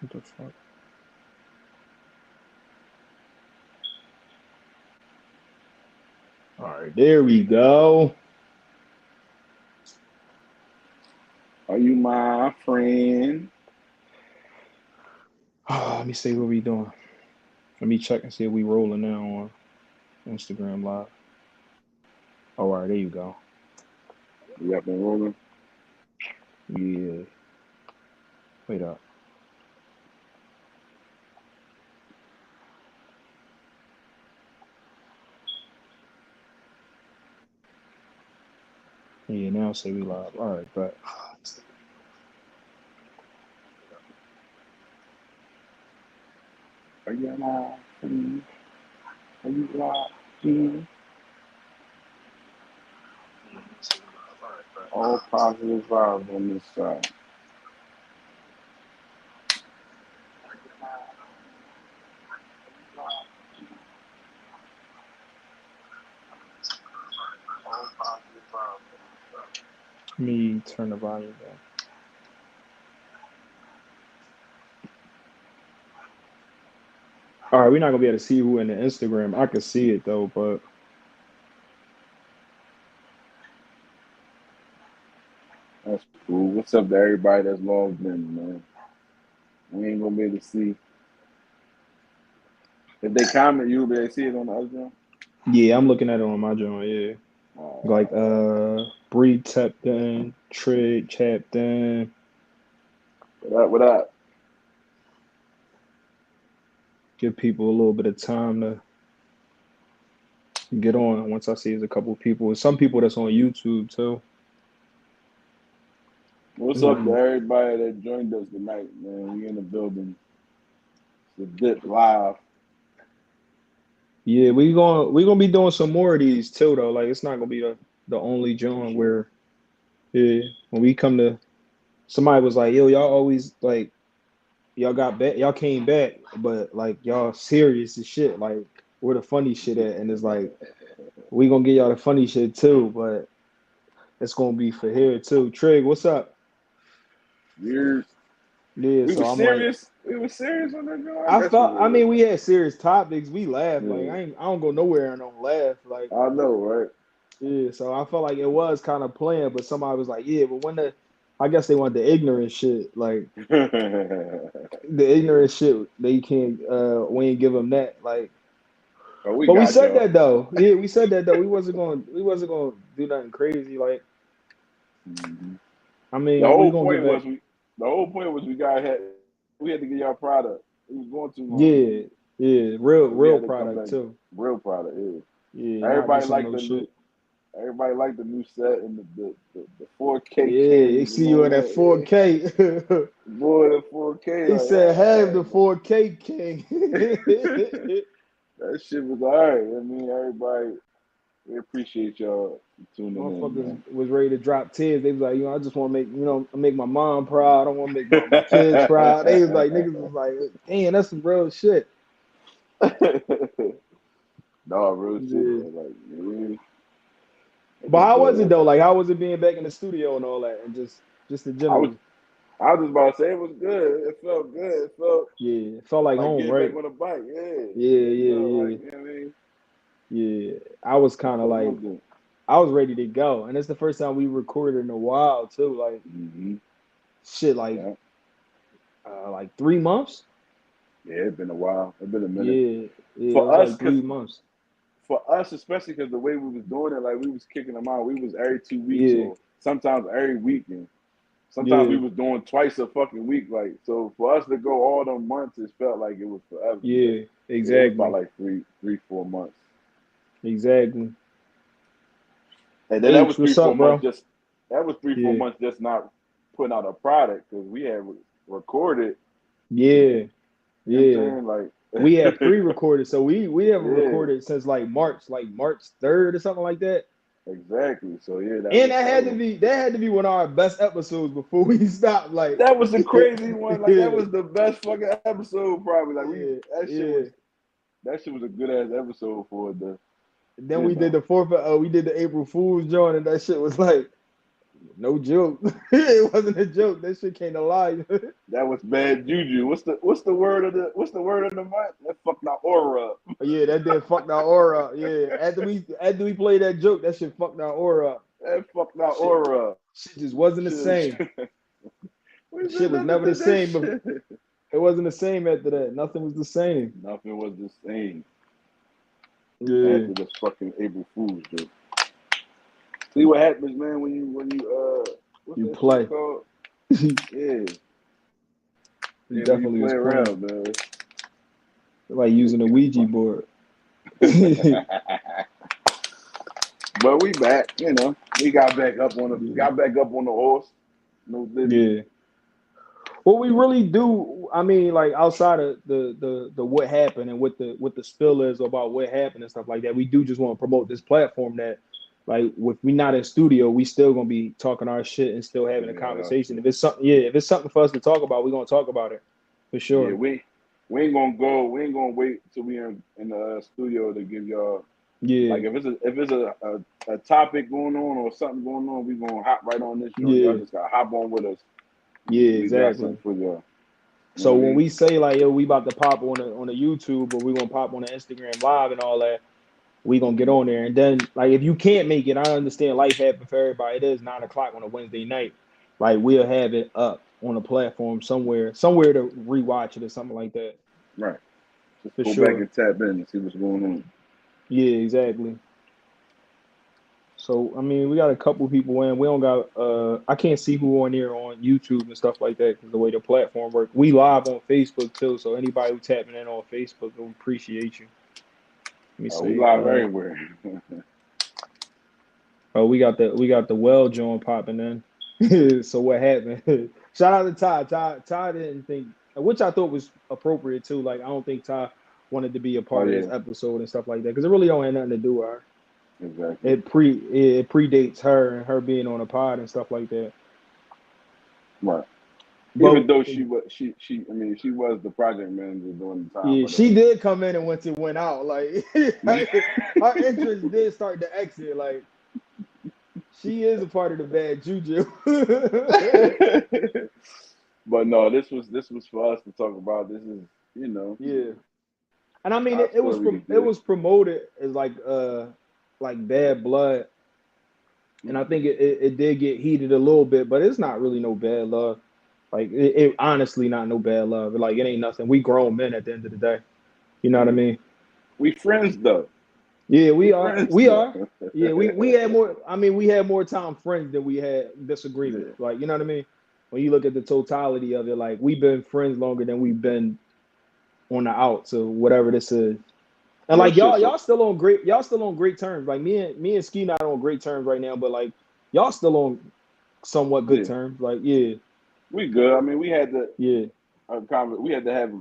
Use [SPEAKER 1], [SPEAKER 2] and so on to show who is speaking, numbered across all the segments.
[SPEAKER 1] What the fuck? All right, there we go.
[SPEAKER 2] Are you my friend?
[SPEAKER 1] Let me see what we doing. Let me check and see if we rolling now on Instagram Live. Oh, all right, there you go.
[SPEAKER 2] You up and rolling?
[SPEAKER 1] Yeah. Wait up. Yeah, now say we live. All right, but
[SPEAKER 2] Are you my friend? Are you my friend? All positive vibes on this side.
[SPEAKER 1] let me turn the volume down. All right, we're not gonna be able to see who in the Instagram. I can see it though, but
[SPEAKER 2] That's cool. What's up to everybody that's logged in, man? We ain't gonna be able to see. If they comment, you'll be able to see it on the other one.
[SPEAKER 1] yeah, I'm looking at it on my joint. Yeah, like
[SPEAKER 2] Uh,
[SPEAKER 1] Bree tapped in, Trig tapped in.
[SPEAKER 2] what up? What up?
[SPEAKER 1] Give people a little bit of time to get on. Once I see there's a couple people, some people that's on YouTube too.
[SPEAKER 2] What's up to
[SPEAKER 1] Mm.
[SPEAKER 2] everybody that joined us tonight, man? We in the building. It's a dip live.
[SPEAKER 1] Yeah, we gonna be doing some more of these too though. Like it's not gonna be the only
[SPEAKER 2] For
[SPEAKER 1] joint
[SPEAKER 2] sure.
[SPEAKER 1] where yeah when we come to somebody was like yo y'all always like y'all got back y'all came back but like y'all serious as shit like where the funny shit at and it's like we gonna get y'all the funny shit too but it's gonna be for here too. Trig, what's up?
[SPEAKER 2] Weird.
[SPEAKER 1] Yeah,
[SPEAKER 2] We
[SPEAKER 1] so
[SPEAKER 2] were
[SPEAKER 1] I'm like
[SPEAKER 2] serious. We were serious on that girl. I
[SPEAKER 1] I
[SPEAKER 2] guess we
[SPEAKER 1] felt I
[SPEAKER 2] were.
[SPEAKER 1] mean we had serious topics we laughed like
[SPEAKER 2] Yeah.
[SPEAKER 1] I don't go nowhere and don't laugh like
[SPEAKER 2] I know, right?
[SPEAKER 1] yeah, so I felt like it was kind of playing, but somebody was like, "Yeah, but when the, I guess they want the ignorant shit, like the ignorant shit. They can't, we ain't give them that. Like,
[SPEAKER 2] But we
[SPEAKER 1] but we
[SPEAKER 2] got
[SPEAKER 1] said
[SPEAKER 2] y'all.
[SPEAKER 1] that though. Yeah, we said that though. We wasn't going to do nothing crazy. Like,
[SPEAKER 2] Mhm.
[SPEAKER 1] I
[SPEAKER 2] The
[SPEAKER 1] mean, we
[SPEAKER 2] whole
[SPEAKER 1] gonna get
[SPEAKER 2] point
[SPEAKER 1] back.
[SPEAKER 2] was the whole point was we had to get y'all product. It was going too long,
[SPEAKER 1] Yeah, yeah, real,
[SPEAKER 2] so we
[SPEAKER 1] real
[SPEAKER 2] had to come
[SPEAKER 1] product
[SPEAKER 2] back.
[SPEAKER 1] too.
[SPEAKER 2] Real product, yeah.
[SPEAKER 1] Yeah, not
[SPEAKER 2] Everybody
[SPEAKER 1] just on
[SPEAKER 2] liked
[SPEAKER 1] no
[SPEAKER 2] the
[SPEAKER 1] shit.
[SPEAKER 2] new. Everybody liked the new set and the 4K
[SPEAKER 1] Yeah, they
[SPEAKER 2] cams
[SPEAKER 1] see
[SPEAKER 2] and
[SPEAKER 1] you
[SPEAKER 2] all
[SPEAKER 1] in that
[SPEAKER 2] that.
[SPEAKER 1] 4K.
[SPEAKER 2] Boy, the 4K,
[SPEAKER 1] He said, "Have the
[SPEAKER 2] like
[SPEAKER 1] 4K king."
[SPEAKER 2] yeah. That shit was alright. I mean, everybody, we appreciate y'all tuning in,
[SPEAKER 1] Motherfuckers
[SPEAKER 2] man.
[SPEAKER 1] was ready to drop tears. They was like, I just want to make, make my mom proud. I don't want to make my kids proud. They was like, niggas was like, damn, that's some real shit.
[SPEAKER 2] No, real shit
[SPEAKER 1] Yeah.
[SPEAKER 2] though. Like, yeah, it
[SPEAKER 1] But
[SPEAKER 2] was,
[SPEAKER 1] how was it though? Like, how was it being back in the studio and all that, and just in
[SPEAKER 2] I was,
[SPEAKER 1] general?
[SPEAKER 2] I was just about to say it was good. It felt good. It felt
[SPEAKER 1] Yeah, it felt like
[SPEAKER 2] like
[SPEAKER 1] home,
[SPEAKER 2] getting back
[SPEAKER 1] right?
[SPEAKER 2] on the bike. Yeah,
[SPEAKER 1] Yeah,
[SPEAKER 2] it
[SPEAKER 1] yeah,
[SPEAKER 2] felt like,
[SPEAKER 1] yeah,
[SPEAKER 2] you know what I mean?
[SPEAKER 1] yeah. I was
[SPEAKER 2] It
[SPEAKER 1] kind of
[SPEAKER 2] felt real
[SPEAKER 1] like,
[SPEAKER 2] good.
[SPEAKER 1] I was ready to go, and it's the first time we recorded in a while too. Like,
[SPEAKER 2] Hmm.
[SPEAKER 1] shit, like,
[SPEAKER 2] Yeah,
[SPEAKER 1] 3 months.
[SPEAKER 2] yeah. It's been a while. It's been a minute
[SPEAKER 1] Yeah, yeah, it
[SPEAKER 2] for
[SPEAKER 1] was
[SPEAKER 2] us,
[SPEAKER 1] like
[SPEAKER 2] cause
[SPEAKER 1] 3 months.
[SPEAKER 2] for us especially, cause the way we was doing it, like we was kicking them out. We was every 2 weeks
[SPEAKER 1] Yeah,
[SPEAKER 2] or sometimes every weekend. Sometimes we
[SPEAKER 1] yeah,
[SPEAKER 2] was doing twice a fucking week. Like so, for us to go all them months, it felt like it was forever. But
[SPEAKER 1] yeah,
[SPEAKER 2] yeah, it was about
[SPEAKER 1] exactly.
[SPEAKER 2] like 3, 4 months.
[SPEAKER 1] Exactly.
[SPEAKER 2] And then that was
[SPEAKER 1] H,
[SPEAKER 2] three,
[SPEAKER 1] what's
[SPEAKER 2] four
[SPEAKER 1] up,
[SPEAKER 2] months
[SPEAKER 1] bro?
[SPEAKER 2] just that was three, four
[SPEAKER 1] Yeah.
[SPEAKER 2] months just not putting out a product because we had recorded.
[SPEAKER 1] Yeah.
[SPEAKER 2] You know what
[SPEAKER 1] Yeah.
[SPEAKER 2] I'm
[SPEAKER 1] We
[SPEAKER 2] saying?
[SPEAKER 1] had pre-recorded, so we haven't
[SPEAKER 2] Yeah,
[SPEAKER 1] recorded since like March 3rd or something like that.
[SPEAKER 2] exactly. So yeah, that
[SPEAKER 1] And
[SPEAKER 2] was that was
[SPEAKER 1] that had to be one of our best episodes before we stopped. Like,
[SPEAKER 2] that was a crazy one. Like that
[SPEAKER 1] yeah,
[SPEAKER 2] was the best fucking episode probably. Like we
[SPEAKER 1] yeah, yeah.
[SPEAKER 2] that shit was a good ass episode for the
[SPEAKER 1] Then
[SPEAKER 2] you
[SPEAKER 1] we did
[SPEAKER 2] know
[SPEAKER 1] the fourth. We did the April Fool's joint, and that shit was like, No joke. It wasn't a joke. That shit came to life.
[SPEAKER 2] That was bad juju. What's the word of the month? That fucked our aura up.
[SPEAKER 1] Yeah, that did fucked our aura up. Yeah, after we played that joke, that shit fucked our aura up.
[SPEAKER 2] That fucked our
[SPEAKER 1] Shit,
[SPEAKER 2] aura up.
[SPEAKER 1] shit just wasn't the
[SPEAKER 2] Shit.
[SPEAKER 1] same.
[SPEAKER 2] We
[SPEAKER 1] Shit
[SPEAKER 2] said
[SPEAKER 1] was
[SPEAKER 2] never
[SPEAKER 1] never the
[SPEAKER 2] did that
[SPEAKER 1] same. But
[SPEAKER 2] shit.
[SPEAKER 1] it wasn't the same after that. Nothing was the same.
[SPEAKER 2] Nothing was the same
[SPEAKER 1] Yeah,
[SPEAKER 2] after the fucking April Fool's Day. See what happens, man, when you what's
[SPEAKER 1] you
[SPEAKER 2] that
[SPEAKER 1] play.
[SPEAKER 2] shit called?
[SPEAKER 1] You
[SPEAKER 2] Yeah. Yeah, when you
[SPEAKER 1] definitely was
[SPEAKER 2] play
[SPEAKER 1] playing.
[SPEAKER 2] around, man.
[SPEAKER 1] Like using a Ouija board.
[SPEAKER 2] But we back, you know. We got back up on the horse. No Diddy.
[SPEAKER 1] Yeah. What we really do, I mean, like outside of the what happened and what the spill is about what happened and stuff like that, we do just want to promote this platform that, like, if we not in studio, we still gonna be talking our shit and still having a conversation. If it's something for us to talk about, we're gonna talk about it for sure.
[SPEAKER 2] Yeah, we ain't gonna wait till we in the studio to give y'all.
[SPEAKER 1] Yeah.
[SPEAKER 2] Like if it's a topic going on or something going on, we gonna hop right on this show.
[SPEAKER 1] Yeah.
[SPEAKER 2] Y'all just gotta hop on with us.
[SPEAKER 1] Yeah,
[SPEAKER 2] We got
[SPEAKER 1] exactly.
[SPEAKER 2] something for y'all.
[SPEAKER 1] So when we say like, yo, we about to pop on a YouTube or we gonna pop on the Instagram live and all that, we gonna get on there. And then, like, if you can't make it, I understand life happens for everybody. It is 9 o'clock on a Wednesday night. Like, we'll have it up on a platform somewhere to rewatch it or something like that.
[SPEAKER 2] Right. Just
[SPEAKER 1] for
[SPEAKER 2] go
[SPEAKER 1] sure.
[SPEAKER 2] back and tap in and see what's going on.
[SPEAKER 1] Yeah, exactly. So I mean, we got a couple people in. We don't got. I can't see who on here on YouTube and stuff like that because the way the platform works. We live on Facebook too, so anybody who tapping in on Facebook, we appreciate you. Let me see.
[SPEAKER 2] We live everywhere.
[SPEAKER 1] Oh, we got the well joint popping in. So what happened? Shout out to Ty. Ty didn't think, which I thought was appropriate too. Like, I don't think Ty wanted to be a part of this episode and stuff like that because it really don't have nothing to do with her.
[SPEAKER 2] Exactly.
[SPEAKER 1] It predates her and her being on a pod and stuff like that.
[SPEAKER 2] Right. Even though she was the project manager during the time.
[SPEAKER 1] Yeah, she did come in and once it went out, like her interest did start to exit. Like, she is a part of the bad juju.
[SPEAKER 2] But no, this was for us to talk about. This is, you know.
[SPEAKER 1] Yeah. And I mean, it was promoted as like bad blood, and I think it did get heated a little bit, but it's not really no bad love. Like, it honestly not no bad love. Like, it ain't nothing. We grown men at the end of the day. You know what I mean?
[SPEAKER 2] We friends though.
[SPEAKER 1] Yeah, we are. We are. Yeah, we had more. I mean, we had more time friends than we had disagreements. Yeah. Like, you know what I mean? When you look at the totality of it, like, we've been friends longer than we've been on the outs or whatever this is. And like, y'all still on great terms. Like, me and Ski not on great terms right now, but like, y'all still on somewhat good terms. Like, yeah,
[SPEAKER 2] we good. I mean, we had to we had to have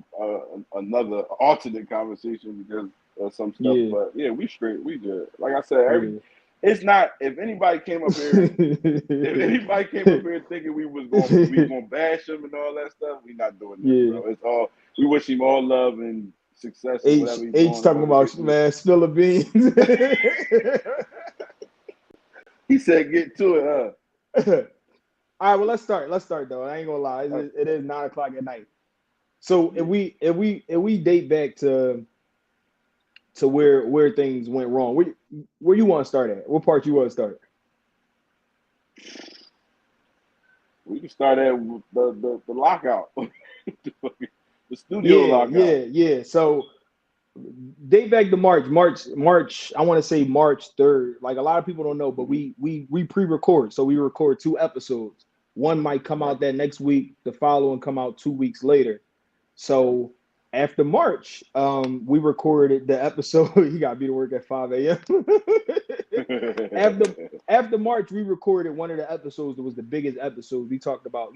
[SPEAKER 2] another alternate conversation because of some stuff. Yeah. But yeah, we straight. We good. Like I said, it's not. If anybody came up here, thinking we gonna bash him and all that stuff, we not doing that, bro. It's all, we wish him all love and success.
[SPEAKER 1] H talking about, man, spill the beans.
[SPEAKER 2] He said, "Get to it, huh?"
[SPEAKER 1] All right, well, let's start though. I ain't gonna lie, it is 9 o'clock at night. So if we date back to where things went wrong, where you want to start at? What part you want to start?
[SPEAKER 2] We can start at the lockout, the studio lockout.
[SPEAKER 1] Yeah. So date back to March. I want to say March 3rd. Like, a lot of people don't know, but we pre-record, so we record 2 episodes. One might come out that next week, the following come out 2 weeks later. So after March, we recorded the episode. You got to be to work at 5 a.m. After March, we recorded one of the episodes that was the biggest episode. We talked about,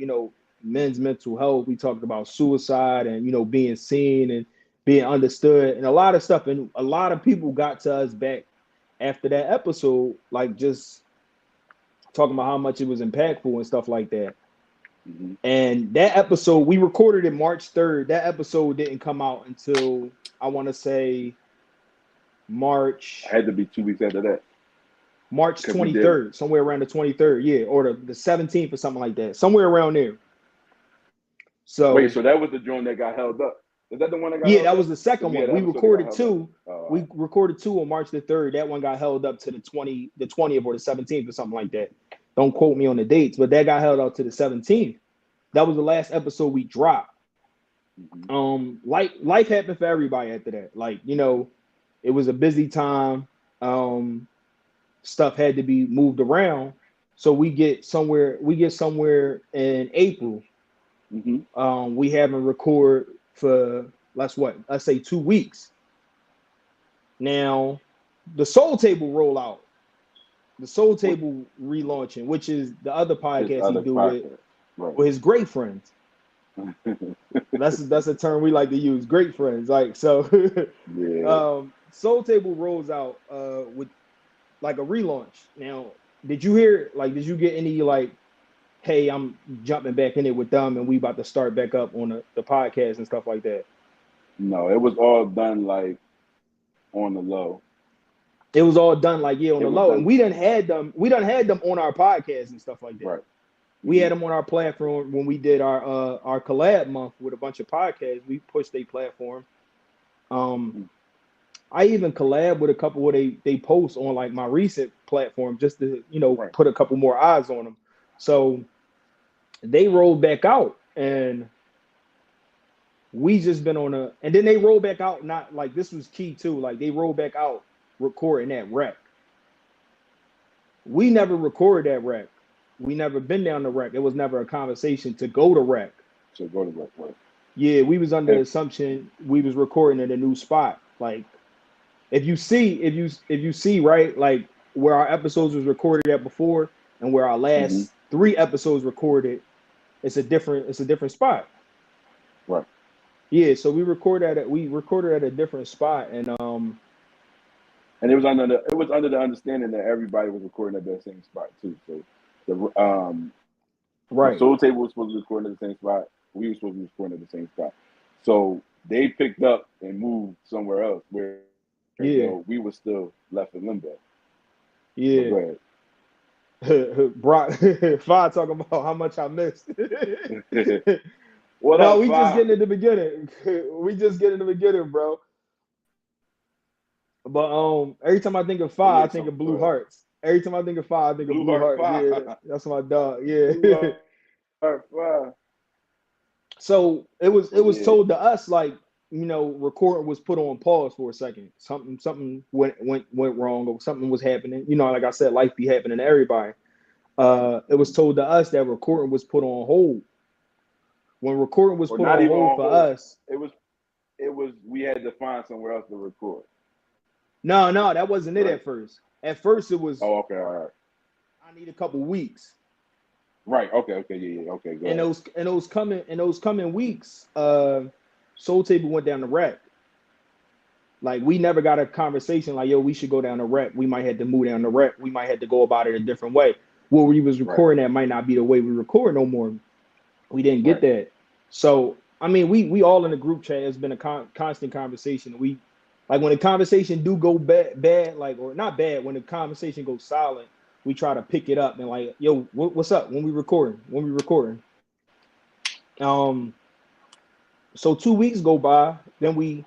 [SPEAKER 1] men's mental health. We talked about suicide and, being seen and being understood and a lot of stuff. And a lot of people got to us back after that episode, like, just talking about how much it was impactful and stuff like that. Mm-hmm. And that episode, we recorded it March 3rd. That episode didn't come out until, I want to say, March.
[SPEAKER 2] It had to be 2 weeks after that.
[SPEAKER 1] March 23rd, somewhere around the 23rd, yeah, or the 17th or something like that, somewhere around there. So
[SPEAKER 2] wait, so that was the joint that got held up. Is that the one that got?
[SPEAKER 1] Yeah, that was the second one. We recorded two.
[SPEAKER 2] We
[SPEAKER 1] recorded two on March the 3rd. That one got held up to the 20th or the 17th or something like that. Don't quote me on the dates, but that got held out to the 17th. That was the last episode we dropped. Life happened for everybody after that. Like, you know, it was a busy time. Stuff had to be moved around. So we get somewhere in April. We haven't recorded for let's say 2 weeks. Now the Soul Table rollout, the Soul Table relaunching, which is the other podcast he do with his great friends. That's a term we like to use, great friends. Like, so Soul Table rolls out with like a relaunch. Now, did you get any like, hey, I'm jumping back in it with them and we about to start back up on the podcast and stuff like that?
[SPEAKER 2] No, it was all done like on the low.
[SPEAKER 1] It was all done like on the low. And we done had them on our podcast and stuff like that.
[SPEAKER 2] Right.
[SPEAKER 1] We had them on our platform when we did our collab month with a bunch of podcasts. We pushed their platform. I even collab with a couple where they post on like my recent platform just to, you know, put a couple more eyes on them. So they rolled back out and we just been and then they rolled back out, not like this was key too. Like they rolled back out recording that rec. We never recorded that rec. We never been down the rec. It was never a conversation to go to rec.
[SPEAKER 2] Right.
[SPEAKER 1] Yeah, we was under the assumption we was recording at a new spot. Like if you see, right, like where our episodes was recorded at before and where our last 3 episodes recorded, it's a different spot.
[SPEAKER 2] Right.
[SPEAKER 1] Yeah, so we recorded at a different spot, and
[SPEAKER 2] it was under the understanding that everybody was recording at that same spot too. So the Soul Table was supposed to be recording at the same spot. We were supposed to be recording at the same spot. So they picked up and moved somewhere else where we were still left in limbo.
[SPEAKER 1] Yeah. Go ahead. Brock, Fi talking about how much I missed.
[SPEAKER 2] What up,
[SPEAKER 1] we
[SPEAKER 2] Fi?
[SPEAKER 1] just getting in the beginning. We just getting in the beginning, bro. But every time I think of Fi, I think of Blue Hearts. Every time I think of Fi, I think of Blue Hearts. Yeah, that's my dog. Yeah.
[SPEAKER 2] Blue Heart.
[SPEAKER 1] So it was told to us, like, you know, recording was put on pause for a second. Something went wrong, or something was happening. You know, like I said, life be happening to everybody. It was told to us that recording was put on hold. When recording was put on hold for us,
[SPEAKER 2] it was we had to find somewhere else to record.
[SPEAKER 1] No, that wasn't it at first. At first it was,
[SPEAKER 2] oh, okay, all right,
[SPEAKER 1] I need a couple weeks.
[SPEAKER 2] Right, okay, yeah, okay, go
[SPEAKER 1] ahead. And those coming weeks, Soul Table went down the rec. Like, we never got a conversation like, yo, we should go down the rec. We might have to move down the rec. We might have to go about it a different way. Where we was recording that might not be the way we record no more. We didn't get that. So, I mean, we all in the group chat. It's been a constant conversation. We, like, when the conversation do go bad, like, or not bad, when the conversation goes silent, we try to pick it up and like, yo, what's up? When we recording? So 2 weeks go by, then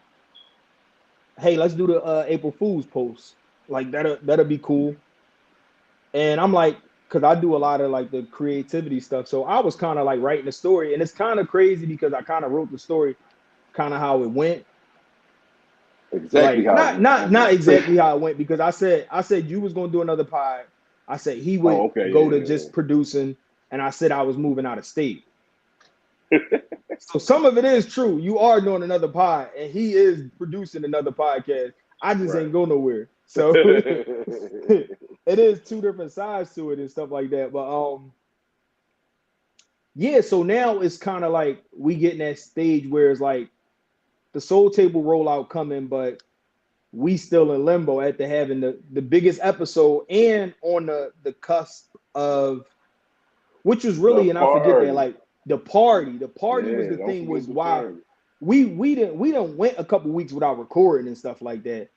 [SPEAKER 1] hey, let's do the April Fool's post. Like, that'll be cool. And I'm like, because I do a lot of like the creativity stuff. So I was kind of like writing the story, and it's kind of crazy because I kind of wrote the story kind of how it went.
[SPEAKER 2] Exactly,
[SPEAKER 1] like, not exactly how it went, because I said you was gonna do another pod. I said he would go to just producing, and I said I was moving out of state. So some of it is true. You are doing another pod, and he is producing another podcast. I just ain't go nowhere. So it is 2 different sides to it and stuff like that. But yeah. So now it's kind of like we get in that stage where it's like the Soul Table rollout coming, but we still in limbo after having the biggest episode and on the cusp of, which was really, and I forget that, like the party was the thing, was why we didn't went a couple weeks without recording and stuff like that.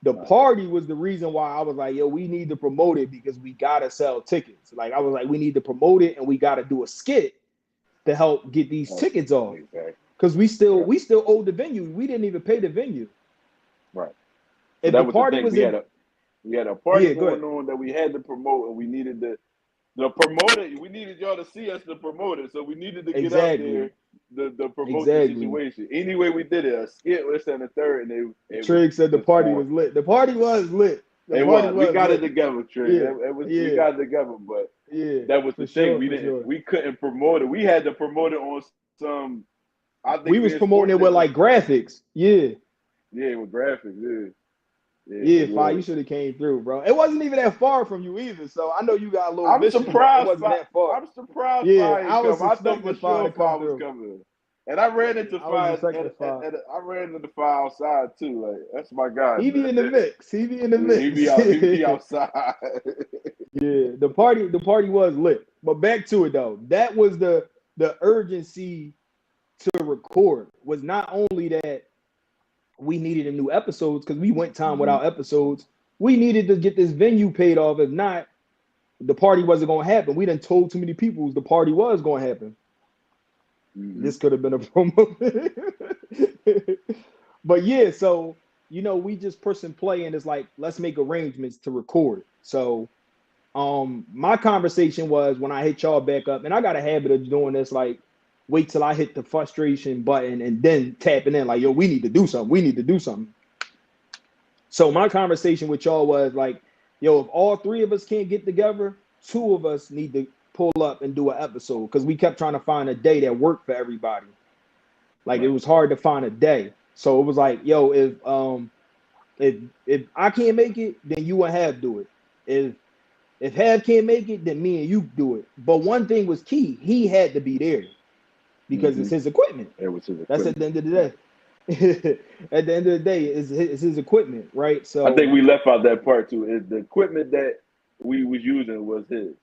[SPEAKER 1] The party was the reason why I was like, yo, we need to promote it because we gotta sell tickets. Like I was like, we need to promote it and we gotta do a skit to help get these tickets off. Because we still owe the venue. We didn't even pay the venue.
[SPEAKER 2] Right.
[SPEAKER 1] So if the party was
[SPEAKER 2] we had a party going on that we had to promote, and we needed the promoter. We needed y'all to see us to promote it, so we needed to get out there the promote the situation. Anyway, we did it. A skit was in the third, and
[SPEAKER 1] Trig said the party was lit. The party was lit.
[SPEAKER 2] We got it together, Trig. We got it together, but that was the thing. We couldn't promote it. We had to promote it on some. I think
[SPEAKER 1] we was promoting it with like graphics. Yeah,
[SPEAKER 2] with graphics.
[SPEAKER 1] Fi, you should have came through, bro. It wasn't even that far from you either, so I know you got a little.
[SPEAKER 2] I'm surprised.
[SPEAKER 1] It wasn't that far.
[SPEAKER 2] I'm surprised.
[SPEAKER 1] Yeah, I
[SPEAKER 2] thought for sure Fi was coming. And I ran into Fi. I ran into Fi outside too. Like that's my guy.
[SPEAKER 1] He be in the mix. He be
[SPEAKER 2] outside.
[SPEAKER 1] Yeah, the party was lit. But back to it though. That was the urgency to record. Was not only that we needed a new episodes because we went time without episodes. We needed to get this venue paid off. If not, the party wasn't going to happen. We done told too many people the party was going to happen. This could have been a promo. But yeah, so, we just push and play and it's like, let's make arrangements to record. So my conversation was when I hit y'all back up, and I got a habit of doing this, like, wait till I hit the frustration button and then tapping in like, yo, we need to do something. So my conversation with y'all was like, yo, if all three of us can't get together, two of us need to pull up and do an episode because we kept trying to find a day that worked for everybody. Like it was hard to find a day. So it was like, yo, if I can't make it, then you and Hav do it. If Hav can't make it, then me and you do it. But one thing was key. He had to be there. Because it's his equipment.
[SPEAKER 2] It was his equipment.
[SPEAKER 1] That's at the end of the day. At the end of the day, it's his equipment, right? So
[SPEAKER 2] I think we left out that part too. Is the equipment that we was using was his.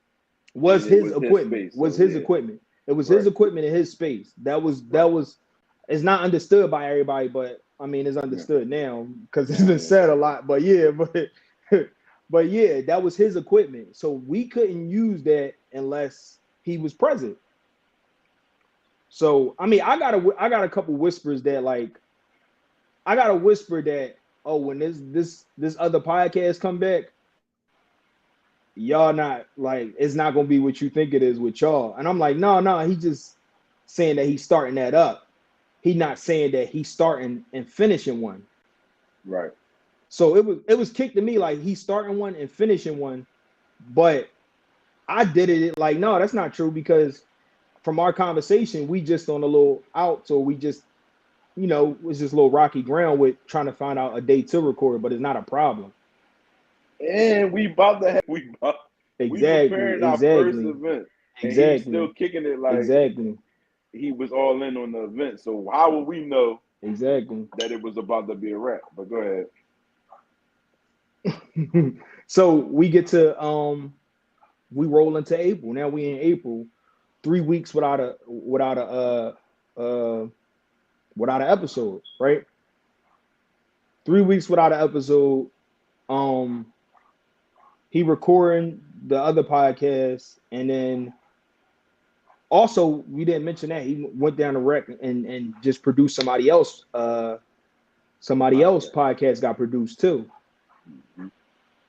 [SPEAKER 1] Was his equipment. Was his equipment. It was his equipment in his space. That was it's not understood by everybody, but I mean it's understood now because it's been said a lot. But but yeah, that was his equipment. So we couldn't use that unless he was present. So I mean, I got a couple whispers that like, I got a whisper that when this other podcast come back, y'all not like it's not gonna be what you think it is with y'all. And I'm like, no, he just saying that he's starting that up. He not saying that he's starting and finishing one.
[SPEAKER 2] Right.
[SPEAKER 1] So it was kicked to me like he's starting one and finishing one, but I did it like no, that's not true because. From our conversation, we just on a little out, so we just, it's just a little rocky ground with trying to find out a day to record, but it's not a problem.
[SPEAKER 2] And we about to have we preparing our first event. And he's still kicking it like he was all in on the event. So how will we know that it was about to be a wrap? But go
[SPEAKER 1] ahead. So we get to we roll into April. Now we in April. 3 weeks without an episode, right? 3 weeks without an episode. He recording the other podcast, and then also we didn't mention that he went down the rec and just produced somebody else. Somebody else podcast got produced too.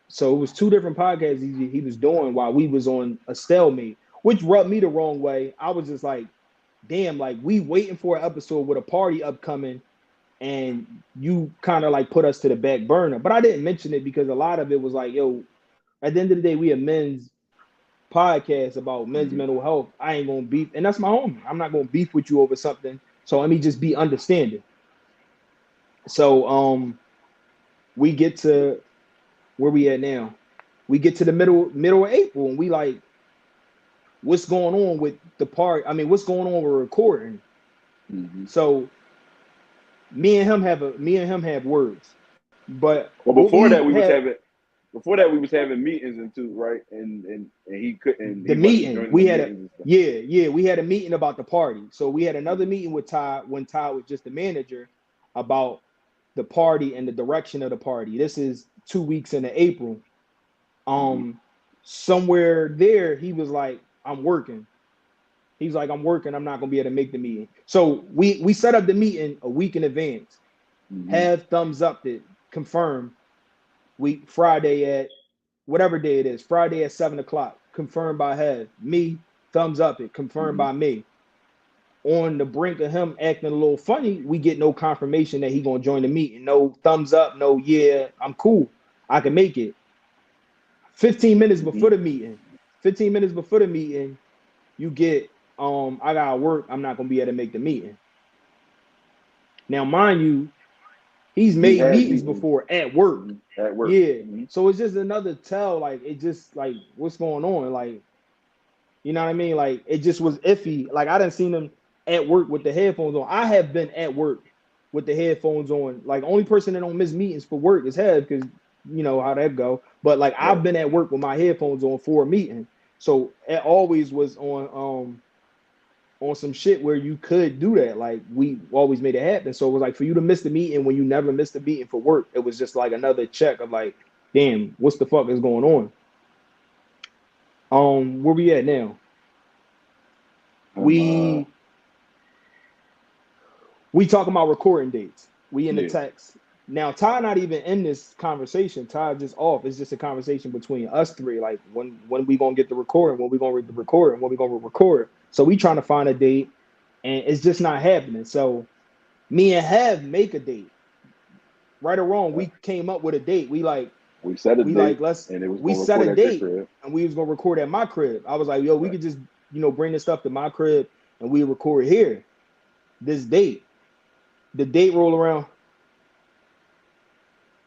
[SPEAKER 1] So it was 2 different podcasts he was doing while we was on a stalemate. Which rubbed me the wrong way. I was just like, damn, like we waiting for an episode with a party upcoming and you kind of like put us to the back burner. But I didn't mention it because a lot of it was like, yo, at the end of the day, we a men's podcast about men's mental health. I ain't gonna beef. And that's my homie. I'm not gonna beef with you over something. So let me just be understanding. So we get to where we at now. We get to the middle of April and we like, what's going on with the part? I mean, what's going on with recording? So me and him have words, but
[SPEAKER 2] before that we was having meetings and too, right? And he couldn't.
[SPEAKER 1] The meeting we had we had a meeting about the party. So we had another meeting with Ty when Ty was just the manager about the party and the direction of the party. This is 2 weeks into April. Somewhere there, he was like, I'm working. He's like, I'm working. I'm not going to be able to make the meeting. So we set up the meeting a week in advance. Have thumbs up it, confirm. Friday at whatever day it is, Friday at 7 o'clock, confirmed by Have. Me, thumbs up it, confirmed by me. On the brink of him acting a little funny, we get no confirmation that he going to join the meeting. No thumbs up, no, yeah, I'm cool. I can make it. 15 minutes before the meeting, you get, I got to work. I'm not going to be able to make the meeting. Now, mind you, he's made meetings before at work. Yeah. So it's just another tell, like, it just, like, what's going on? Like, you know what I mean? Like, it just was iffy. Like, I done seen him at work with the headphones on. I have been at work with the headphones on. Like, only person that don't miss meetings for work is Head, because you know how that go. But, like, I've been at work with my headphones on for a meeting. So it always was on some shit where you could do that. Like, we always made it happen. So it was like, for you to miss the meeting when you never missed the meeting for work, it was just like another check of like, damn, what's the fuck is going on? Where we at now? We talking about recording dates. We in the text. Now, Ty not even in this conversation. Ty just off. It's just a conversation between us three. Like, when we gonna get the recording, when we gonna read the recording, when we gonna record. So we trying to find a date, and it's just not happening. So me and Have make a date. Right or wrong, we came up with a date. We set a date, and we was gonna record at my crib. I was like, yo, we could just, bring this stuff to my crib and we record here. This date. The date roll around.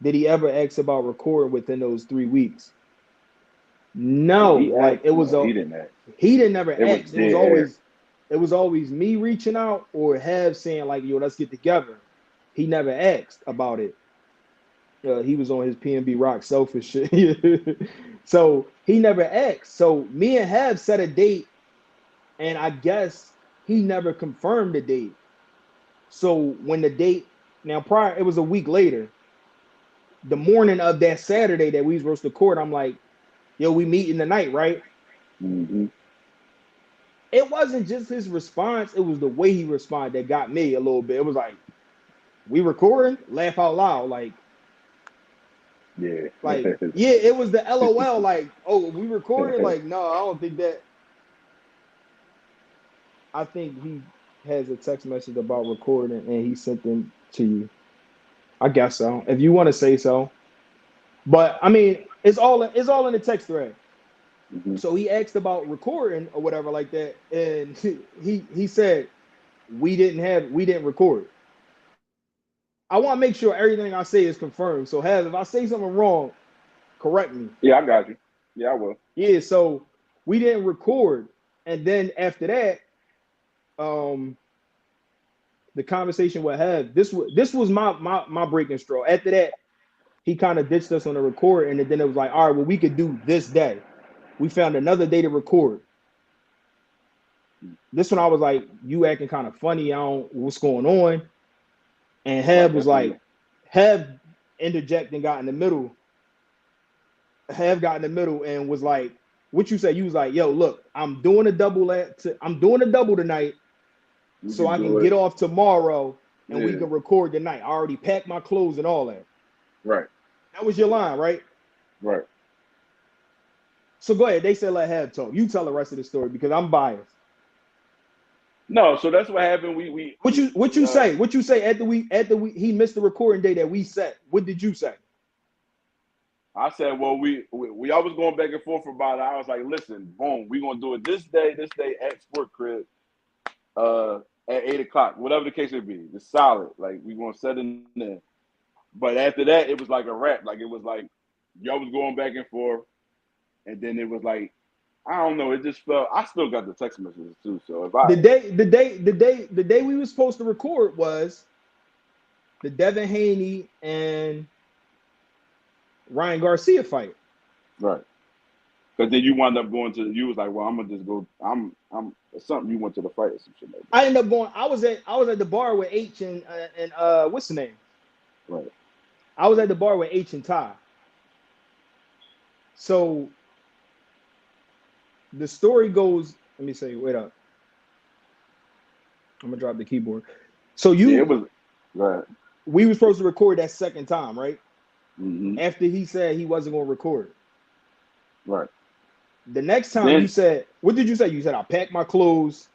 [SPEAKER 1] Did he ever ask about recording within those 3 weeks? No, he didn't ever ask. It was always me reaching out or Have saying like, yo, let's get together. He never asked about it. He was on his PNB Rock selfish shit. So he never asked. So me and Have set a date, and I guess he never confirmed the date. So when the date, now prior, it was a week later. The morning of that Saturday that we was supposed to record, I'm like, yo, we meeting tonight, right? It wasn't just his response, it was the way he responded that got me a little bit. It was like, we recording? Laugh out loud. Like, it was the LOL, like, oh, we recording? Like, no, I don't think that. I think he has a text message about recording and he sent them to you. I guess so, if you want to say so. But I mean, it's all in the text thread. So he asked about recording or whatever like that, and he said we didn't record. I want to make sure everything I say is confirmed. So if I say something wrong, correct me.
[SPEAKER 2] Yeah, I got you. Yeah, I will.
[SPEAKER 1] Yeah, so we didn't record, and then after that, the conversation with Have, this was my breaking straw. After that, he kind of ditched us on the record, and then it was like, all right, well, we could do this day. We found another day to record. This one I was like, you acting kind of funny. I don't, what's going on? And Have was like, Have interjected and got in the middle. Have got in the middle and was like, what you say? You was like, yo, look, I'm doing a double tonight, so I can get off tomorrow and we can record tonight. I already packed my clothes and all that.
[SPEAKER 2] Right.
[SPEAKER 1] That was your line, right?
[SPEAKER 2] Right.
[SPEAKER 1] So go ahead. They said let Have talk. You tell the rest of the story because I'm biased.
[SPEAKER 2] No, so that's what happened.
[SPEAKER 1] What you say? What you say after he missed the recording day that we set? What did you say?
[SPEAKER 2] I said, well, we always going back and forth for about an hour. I was like, listen, boom, we gonna do it this day at Sport Crib, at 8 o'clock, whatever the case may be. It's solid. Like we gonna set in there. But after that, it was like a wrap. Like it was like y'all was going back and forth, and then it was like, I don't know. It just felt. I still got the text messages too. So if I
[SPEAKER 1] the day we were supposed to record was the Devin Haney and Ryan Garcia fight.
[SPEAKER 2] Right. Because then you wound up going to. You was like, well, I'm gonna just go. I'm something. You went to the fight or some shit like that.
[SPEAKER 1] I ended up going. I was at the bar with H and what's the name?
[SPEAKER 2] Right.
[SPEAKER 1] I was at the bar with H and Ty. So the story goes, let me say, wait up. I'm gonna drop the keyboard. So
[SPEAKER 2] it was right.
[SPEAKER 1] We were supposed to record that second time, right?
[SPEAKER 2] Mm-hmm.
[SPEAKER 1] After he said he wasn't gonna record.
[SPEAKER 2] Right.
[SPEAKER 1] The next time you said, what did you say? You said I packed my clothes.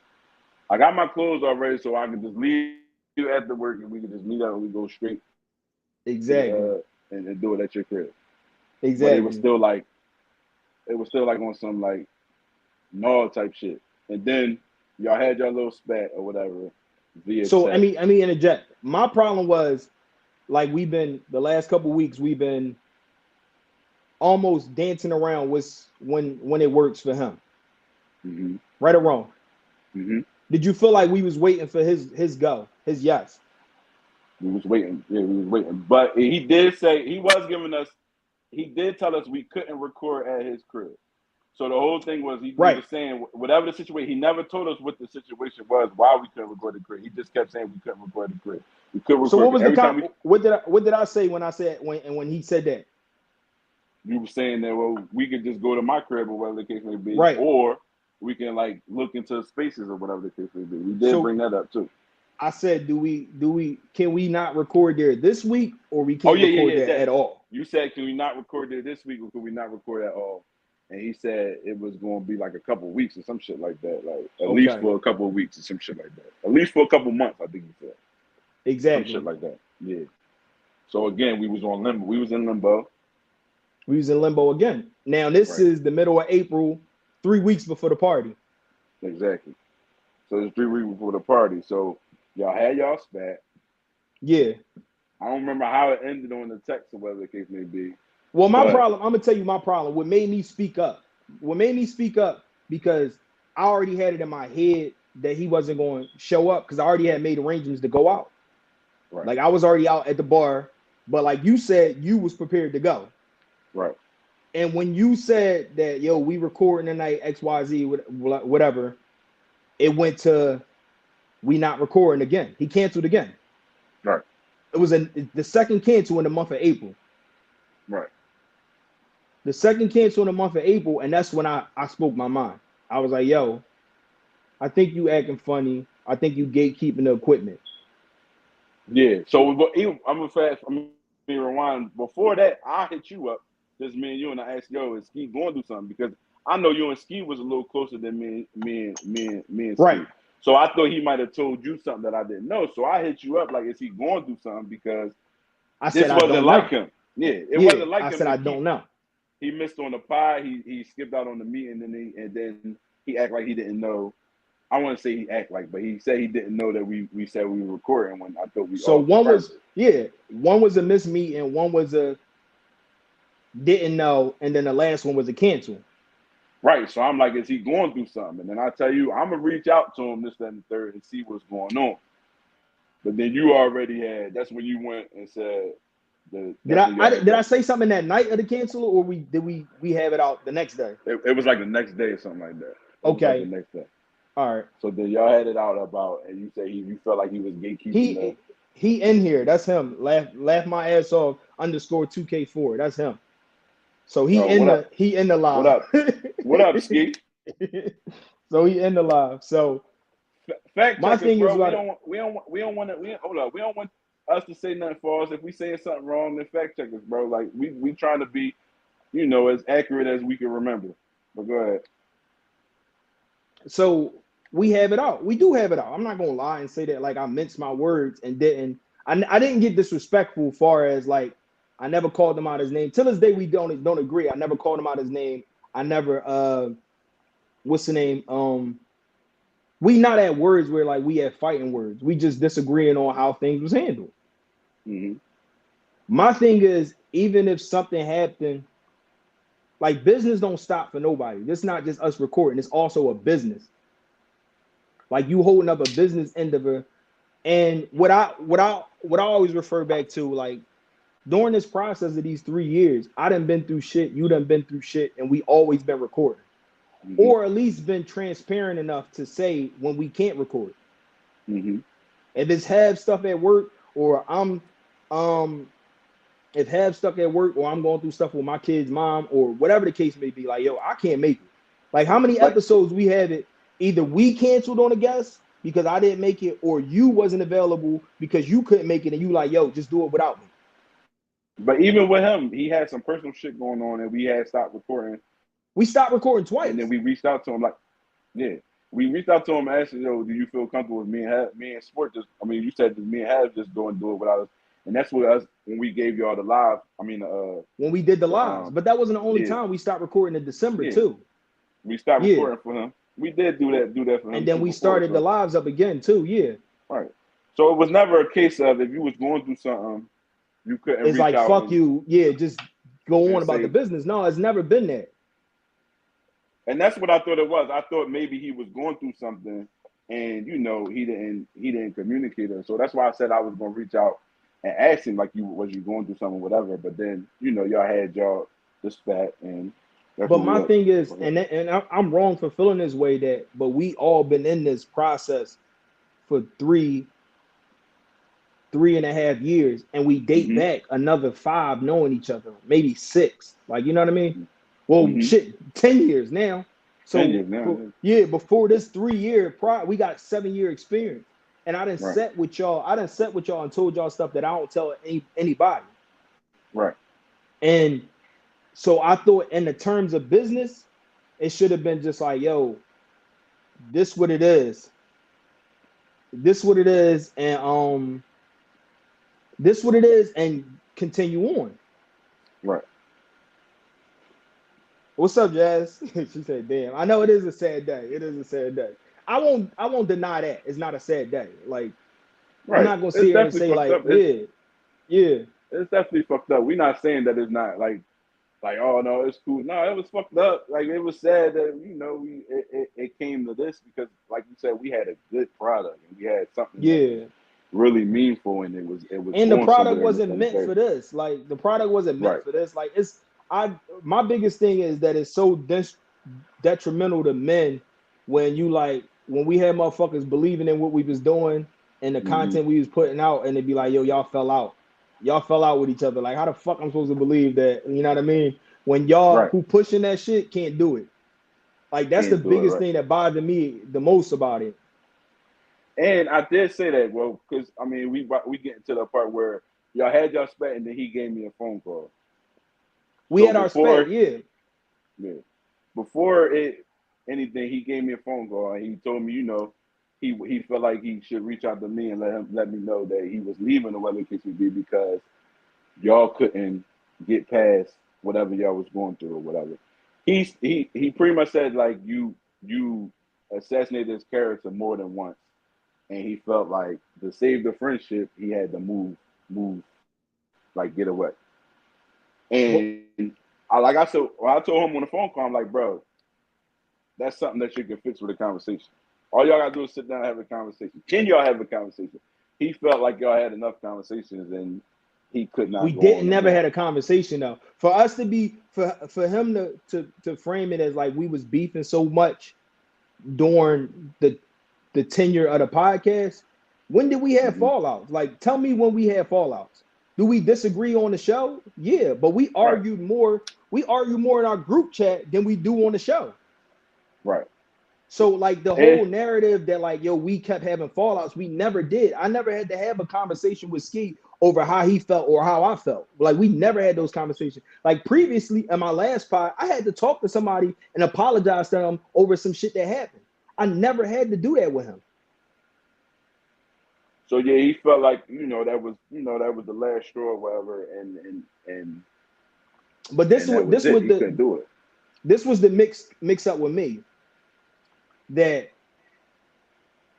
[SPEAKER 2] I got my clothes already, so I can just leave you at the work and we can just meet up and we go straight.
[SPEAKER 1] Exactly.
[SPEAKER 2] And do it at your crib.
[SPEAKER 1] Exactly.
[SPEAKER 2] But it was still like on some like null type shit. And then y'all had your little spat or whatever.
[SPEAKER 1] So text. I mean interject. My problem was like the last couple weeks we've been almost dancing around with when it works for him.
[SPEAKER 2] Mm-hmm.
[SPEAKER 1] Right or wrong?
[SPEAKER 2] Mm-hmm.
[SPEAKER 1] Did you feel like we was waiting for his go, his yes?
[SPEAKER 2] We was waiting. Yeah, we was waiting. But he did say he did tell us we couldn't record at his crib. So the whole thing was he was saying whatever the situation. He never told us what the situation was, why we couldn't record the crib. He just kept saying we couldn't record the crib. We couldn't record.
[SPEAKER 1] So what was what did I say when he said that?
[SPEAKER 2] You were saying that we could just go to my crib or whatever the case may be,
[SPEAKER 1] right?
[SPEAKER 2] Or we can like look into spaces or whatever the case may be. We did bring that up too.
[SPEAKER 1] I said, can we not record there this week or we can't record there at all?
[SPEAKER 2] You said, can we not record there this week or can we not record at all? And he said it was going to be like a couple of weeks or some shit like that. Like at least for a couple of weeks or some shit like that. At least for a couple of months, I think he said.
[SPEAKER 1] Exactly.
[SPEAKER 2] Some shit like that. Yeah. So again, we was on limbo. We was in limbo.
[SPEAKER 1] We was in limbo again. Now this is the middle of April, 3 weeks before the party.
[SPEAKER 2] Exactly. So it's 3 weeks before the party. So y'all had y'all spat.
[SPEAKER 1] Yeah.
[SPEAKER 2] I don't remember how it ended on the text or whatever the case may be.
[SPEAKER 1] Well, my problem, I'm gonna tell you my problem. What made me speak up because I already had it in my head that he wasn't going to show up because I already had made arrangements to go out.
[SPEAKER 2] Right.
[SPEAKER 1] Like I was already out at the bar, but like you said, you was prepared to go.
[SPEAKER 2] Right.
[SPEAKER 1] And when you said that, yo, we recording tonight, XYZ, whatever, it went to we not recording again. He canceled again.
[SPEAKER 2] Right.
[SPEAKER 1] It was the second cancel in the month of April.
[SPEAKER 2] Right.
[SPEAKER 1] The second cancel in the month of April, and that's when I spoke my mind. I was like, yo, I think you acting funny. I think you gatekeeping the equipment.
[SPEAKER 2] Yeah. So I'm gonna rewind. Before that, I hit you up, just me and you, and I asked, yo, is Ski going to do something? Because I know you and Ski was a little closer than me and Ski.
[SPEAKER 1] Right.
[SPEAKER 2] So I thought he might have told you something that I didn't know. So I hit you up like, is he going to do something? Because this wasn't like him. Yeah, it wasn't like him.
[SPEAKER 1] I said I don't know.
[SPEAKER 2] He missed on the pie. He skipped out on the meeting, and then he act like he didn't know. I want to say he act like, but he said he didn't know that we said we were recording when I thought we.
[SPEAKER 1] So one was a missed meeting, one was a didn't know, and then the last one was a cancel.
[SPEAKER 2] Right. So I'm like, is he going through something? And then I tell you, I'm gonna reach out to him this, that, and the third and see what's going on. But then you already had. That's when you went and said.
[SPEAKER 1] Did I say something that night of the cancel, or we have it out the next day?
[SPEAKER 2] It was like the next day or something like that.
[SPEAKER 1] Okay.
[SPEAKER 2] Like the next day.
[SPEAKER 1] All right.
[SPEAKER 2] So then y'all had it out about, and you say you felt like he was gatekeeping.
[SPEAKER 1] He in here. That's him. Laugh my ass off. _2K4. That's him. So he in the live.
[SPEAKER 2] What up? What up, Ski?
[SPEAKER 1] So he in the live. So
[SPEAKER 2] fact my thing bro, is we don't want us to say nothing for us. If we saying something wrong, then fact check us, bro. Like we trying to be, as accurate as we can remember. But go ahead.
[SPEAKER 1] So we have it out. We do have it out. I'm not gonna lie and say that like I minced my words and didn't. I didn't get disrespectful far as like I never called him out his name. Till this day we don't agree. I never called him out his name. I never what's the name? We not at words where like we had fighting words. We just disagreeing on how things was handled.
[SPEAKER 2] Mm-hmm.
[SPEAKER 1] My thing is, even if something happened, like business don't stop for nobody. It's not just us recording. It's also a business. Like you holding up a business endeavor. And what I always refer back to, like during this process of these 3 years, I done been through shit. You done been through shit, and we always been recording. Mm-hmm. Or at least been transparent enough to say when we can't record.
[SPEAKER 2] Mm-hmm.
[SPEAKER 1] If it's have stuff at work or I'm if Have stuck at work or I'm going through stuff with my kid's mom or whatever the case may be, like, yo, I can't make it. Like, how many episodes we have it? Either we canceled on a guest because I didn't make it, or you wasn't available because you couldn't make it, and you like, yo, just do it without me.
[SPEAKER 2] But even with him, he had some personal shit going on, and we had stopped recording.
[SPEAKER 1] We stopped recording twice,
[SPEAKER 2] and then we reached out to him like, yeah, we reached out to him and asked him, yo, do you feel comfortable with me and Sport? You said that me and Have just do it without us, and that's what us when we gave y'all the live.
[SPEAKER 1] When we did the lives, but that wasn't the only time we stopped recording in December too.
[SPEAKER 2] We stopped recording for him. We did do that for him.
[SPEAKER 1] And then we started the lives up again too. Yeah.
[SPEAKER 2] Right. So it was never a case of if you was going through something, you couldn't.
[SPEAKER 1] It's like fuck you. Yeah, just go on about the business. No, it's never been that.
[SPEAKER 2] And that's what I thought it was. I thought maybe he was going through something, and he didn't communicate it. So that's why I said I was gonna reach out and ask him like, was you going through something, whatever. But then y'all had y'all the spat and.
[SPEAKER 1] But my thing is, and I'm wrong for feeling this way, but we all been in this process for 3.5 years, and we date back another 5 knowing each other, maybe 6. Like, you know what I mean? Well, 10 years now. So
[SPEAKER 2] 10 years now,
[SPEAKER 1] before this 3-year we got 7-year experience, and I done sat with y'all. I done sat with y'all and told y'all stuff that I don't tell anybody.
[SPEAKER 2] Right.
[SPEAKER 1] And so I thought in the terms of business, it should have been just like, yo, this what it is. This what it is, and this what it is, and continue on.
[SPEAKER 2] Right.
[SPEAKER 1] What's up, Jazz? She said, damn. I know it is a sad day. It is a sad day. I won't deny that. It's not a sad day. Like, I'm not gonna sit here and say like, yeah.
[SPEAKER 2] It's definitely fucked up. We're not saying that it's not like, oh no, it's cool. No, it was fucked up. Like, it was sad that it came to this because, like you said, we had a good product and we had something that was really meaningful, and it was.
[SPEAKER 1] And the product wasn't meant for this. Like, the product wasn't meant for this. Like, my biggest thing is that it's so detrimental to men when we had motherfuckers believing in what we was doing and the content we was putting out, and it'd be like, yo, y'all fell out with each other. Like, how the fuck I'm supposed to believe that? You know what I mean? When y'all who pushing that shit can't do it. Like, that's the biggest thing that bothered me the most about it.
[SPEAKER 2] And I did say that, well, because we get into the part where y'all had y'all spat, and then he gave me a phone call.
[SPEAKER 1] We had our spat, yeah.
[SPEAKER 2] Before anything, he gave me a phone call and he told me, he felt like he should reach out to me and let me know that he was leaving the Weather KCB because y'all couldn't get past whatever y'all was going through or whatever. He pretty much said like you assassinated his character more than once, and he felt like to save the friendship he had to move, like get away. And I told him on the phone call, I'm like, bro, that's something that you can fix with a conversation. All y'all gotta do is sit down and have a conversation. Can y'all have a conversation? He felt like y'all had enough conversations and he could not.
[SPEAKER 1] We never had a conversation though. For us to be for him to frame it as like we was beefing so much during the tenure of the podcast. When did we have fallouts? Like, tell me when we had fallouts. Do we disagree on the show? Yeah, but we argued more. We argue more in our group chat than we do on the show.
[SPEAKER 2] Right.
[SPEAKER 1] So like the whole narrative that like, yo, we kept having fallouts, we never did. I never had to have a conversation with Ski over how he felt or how I felt. Like, we never had those conversations. Like, previously in my last pod, I had to talk to somebody and apologize to them over some shit that happened. I never had to do that with him.
[SPEAKER 2] So yeah, he felt like that was the last straw or whatever, and.
[SPEAKER 1] But this was the mix up with me. That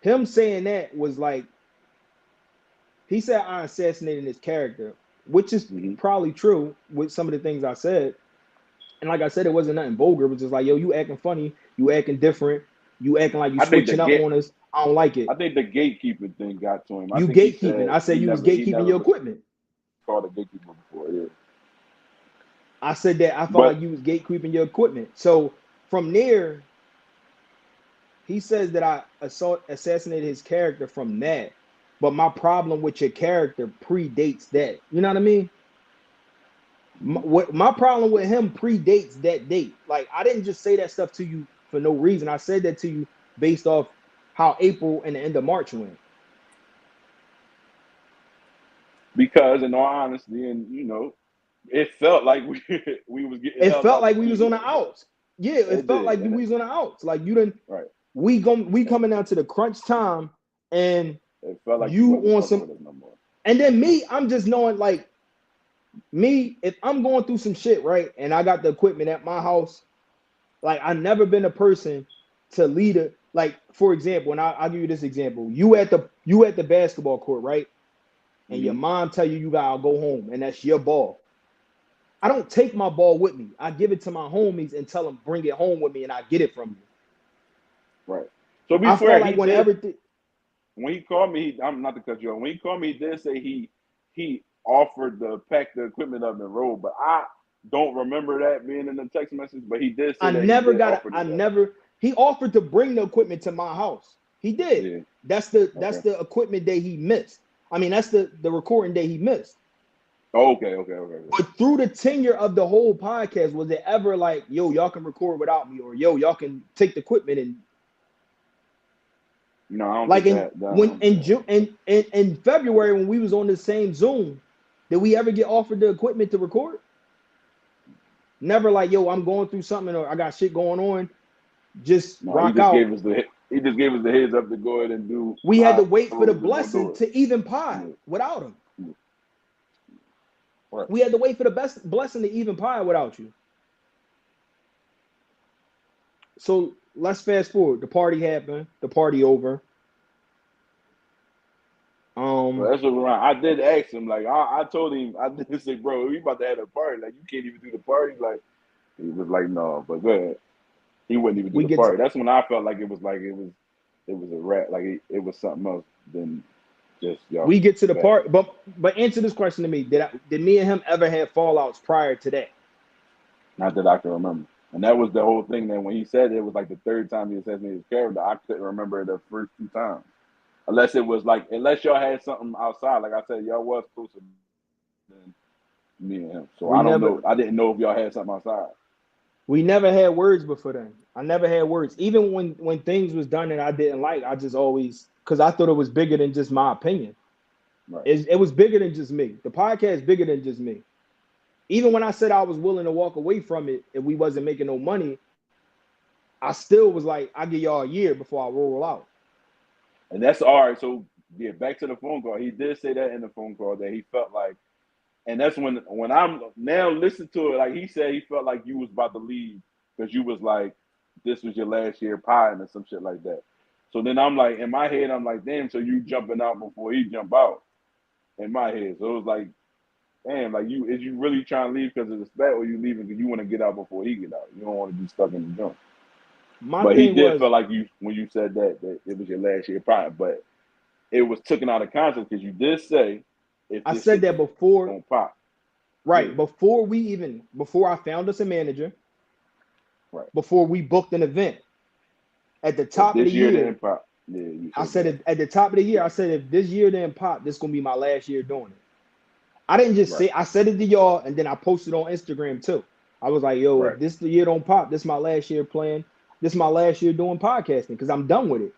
[SPEAKER 1] him saying that was like, he said I assassinated his character, which is probably true with some of the things I said. And like I said, it wasn't nothing vulgar. It was just like, yo, you acting funny, you acting different, you acting like you switching up on us. I don't like it.
[SPEAKER 2] I think the gatekeeping thing got to him.
[SPEAKER 1] You gatekeeping. I said you was gatekeeping your equipment.
[SPEAKER 2] Called a gatekeeper before, yeah.
[SPEAKER 1] I said that I felt like you was gatekeeping your equipment. So from there, he says that I assassinated his character from that. But my problem with your character predates that. You know what I mean? My problem with him predates that date. Like, I didn't just say that stuff to you for no reason. I said that to you based off how April and the end of March went.
[SPEAKER 2] Because, in all honesty, and it felt like we was getting.
[SPEAKER 1] It felt like we was on the outs. Yeah, it felt like we was on the outs. Like, you didn't.
[SPEAKER 2] Right.
[SPEAKER 1] We coming down to the crunch time, and
[SPEAKER 2] it felt like
[SPEAKER 1] you on some. No more. And then me, I'm just knowing, like, me, if I'm going through some shit, right, and I got the equipment at my house, like, I've never been a person to lead a, like, for example, and I'll give you this example. You at the basketball court, right? And your mom tell you gotta go home, and that's your ball. I don't take my ball with me. I give it to my homies and tell them bring it home with me, and I get it from you.
[SPEAKER 2] Right. So
[SPEAKER 1] I feel like
[SPEAKER 2] when he called me, I'm not to cut you off. When he called me, he did say he offered to pack the equipment up and roll, but I don't remember that being in the text message. But he did say
[SPEAKER 1] he offered to bring the equipment to my house. He did. Yeah. That's the equipment day he missed. I mean, that's the recording day he missed.
[SPEAKER 2] Okay.
[SPEAKER 1] But through the tenure of the whole podcast, was it ever like, yo, y'all can record without me, or yo, y'all can take the equipment and?
[SPEAKER 2] No, I don't
[SPEAKER 1] like
[SPEAKER 2] think
[SPEAKER 1] in February when we was on the same Zoom, did we ever get offered the equipment to record? Never. Like, yo, I'm going through something, or I got shit going on. Rock out.
[SPEAKER 2] He just gave us the heads up to go ahead and do.
[SPEAKER 1] We had to wait for the blessing to even pie without him. Right. We had to wait for the blessing to even pie without you. So let's fast forward. The party happened. The party over.
[SPEAKER 2] That's what I did ask him. Like, I told him, I did say, bro, we about to have a party. Like, you can't even do the party. Like, he was like, no, but go ahead. He wouldn't even do the party. That's when I felt like it was a rat. Like, it was something else than just y'all.
[SPEAKER 1] We get to the party, but answer this question to me: Did me and him ever have fallouts prior to that?
[SPEAKER 2] Not that I can remember. And that was the whole thing. That when he said it was like the third time he assassinated his character, I couldn't remember the first two times. Unless it was like, unless y'all had something outside. Like I said, y'all was closer than me and him. So I don't know. I didn't know if y'all had something outside.
[SPEAKER 1] We never had words before then. I never had words. Even when things was done and I didn't like, I just always, because I thought it was bigger than just my opinion. Right. It was bigger than just me. The podcast is bigger than just me. Even when I said I was willing to walk away from it if we wasn't making no money, I still was like, I'll give y'all a year before I roll out.
[SPEAKER 2] And that's all right. So yeah, back to the phone call. He did say that in the phone call that he felt like, and that's when I'm now listen to it. Like he said, he felt like you was about to leave because you was like, this was your last year pie and some shit like that. So then I'm like, in my head, I'm like, damn. So you jumping out before he jump out? In my head, so it was like, damn, like is you really trying to leave because of the spat, or you leaving because you want to get out before he get out? You don't want to be stuck in the jump. But he did feel like you when you said that it was your last year pie, but it was taken out of context because you did say.
[SPEAKER 1] I said that before.
[SPEAKER 2] Pop.
[SPEAKER 1] Right. Yeah. Before I found us a manager.
[SPEAKER 2] Right.
[SPEAKER 1] Before we booked an event. At the top of the year.
[SPEAKER 2] Didn't pop. Yeah,
[SPEAKER 1] I said at the top of the year, I said if this year didn't pop, this is gonna be my last year doing it. I didn't just say I said it to y'all and then I posted on Instagram too. I was like, yo, if this the year don't pop, this is my last year playing. This is my last year doing podcasting because I'm done with it.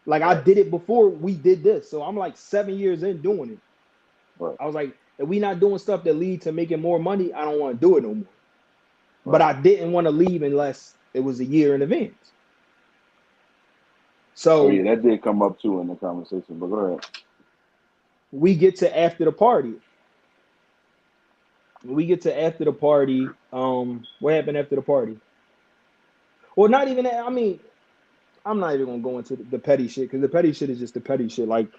[SPEAKER 1] Like I did it before we did this. So I'm like 7 years in doing it.
[SPEAKER 2] Right.
[SPEAKER 1] I was like, if we not doing stuff that lead to making more money, I don't want to do it no more. Right. But I didn't want to leave unless it was a year in advance. So
[SPEAKER 2] yeah, that did come up too in the conversation, but go ahead.
[SPEAKER 1] We get to after the party. What happened after the party? Well, not even that. I mean, I'm not even gonna go into the petty shit because the petty shit is just the petty shit. Like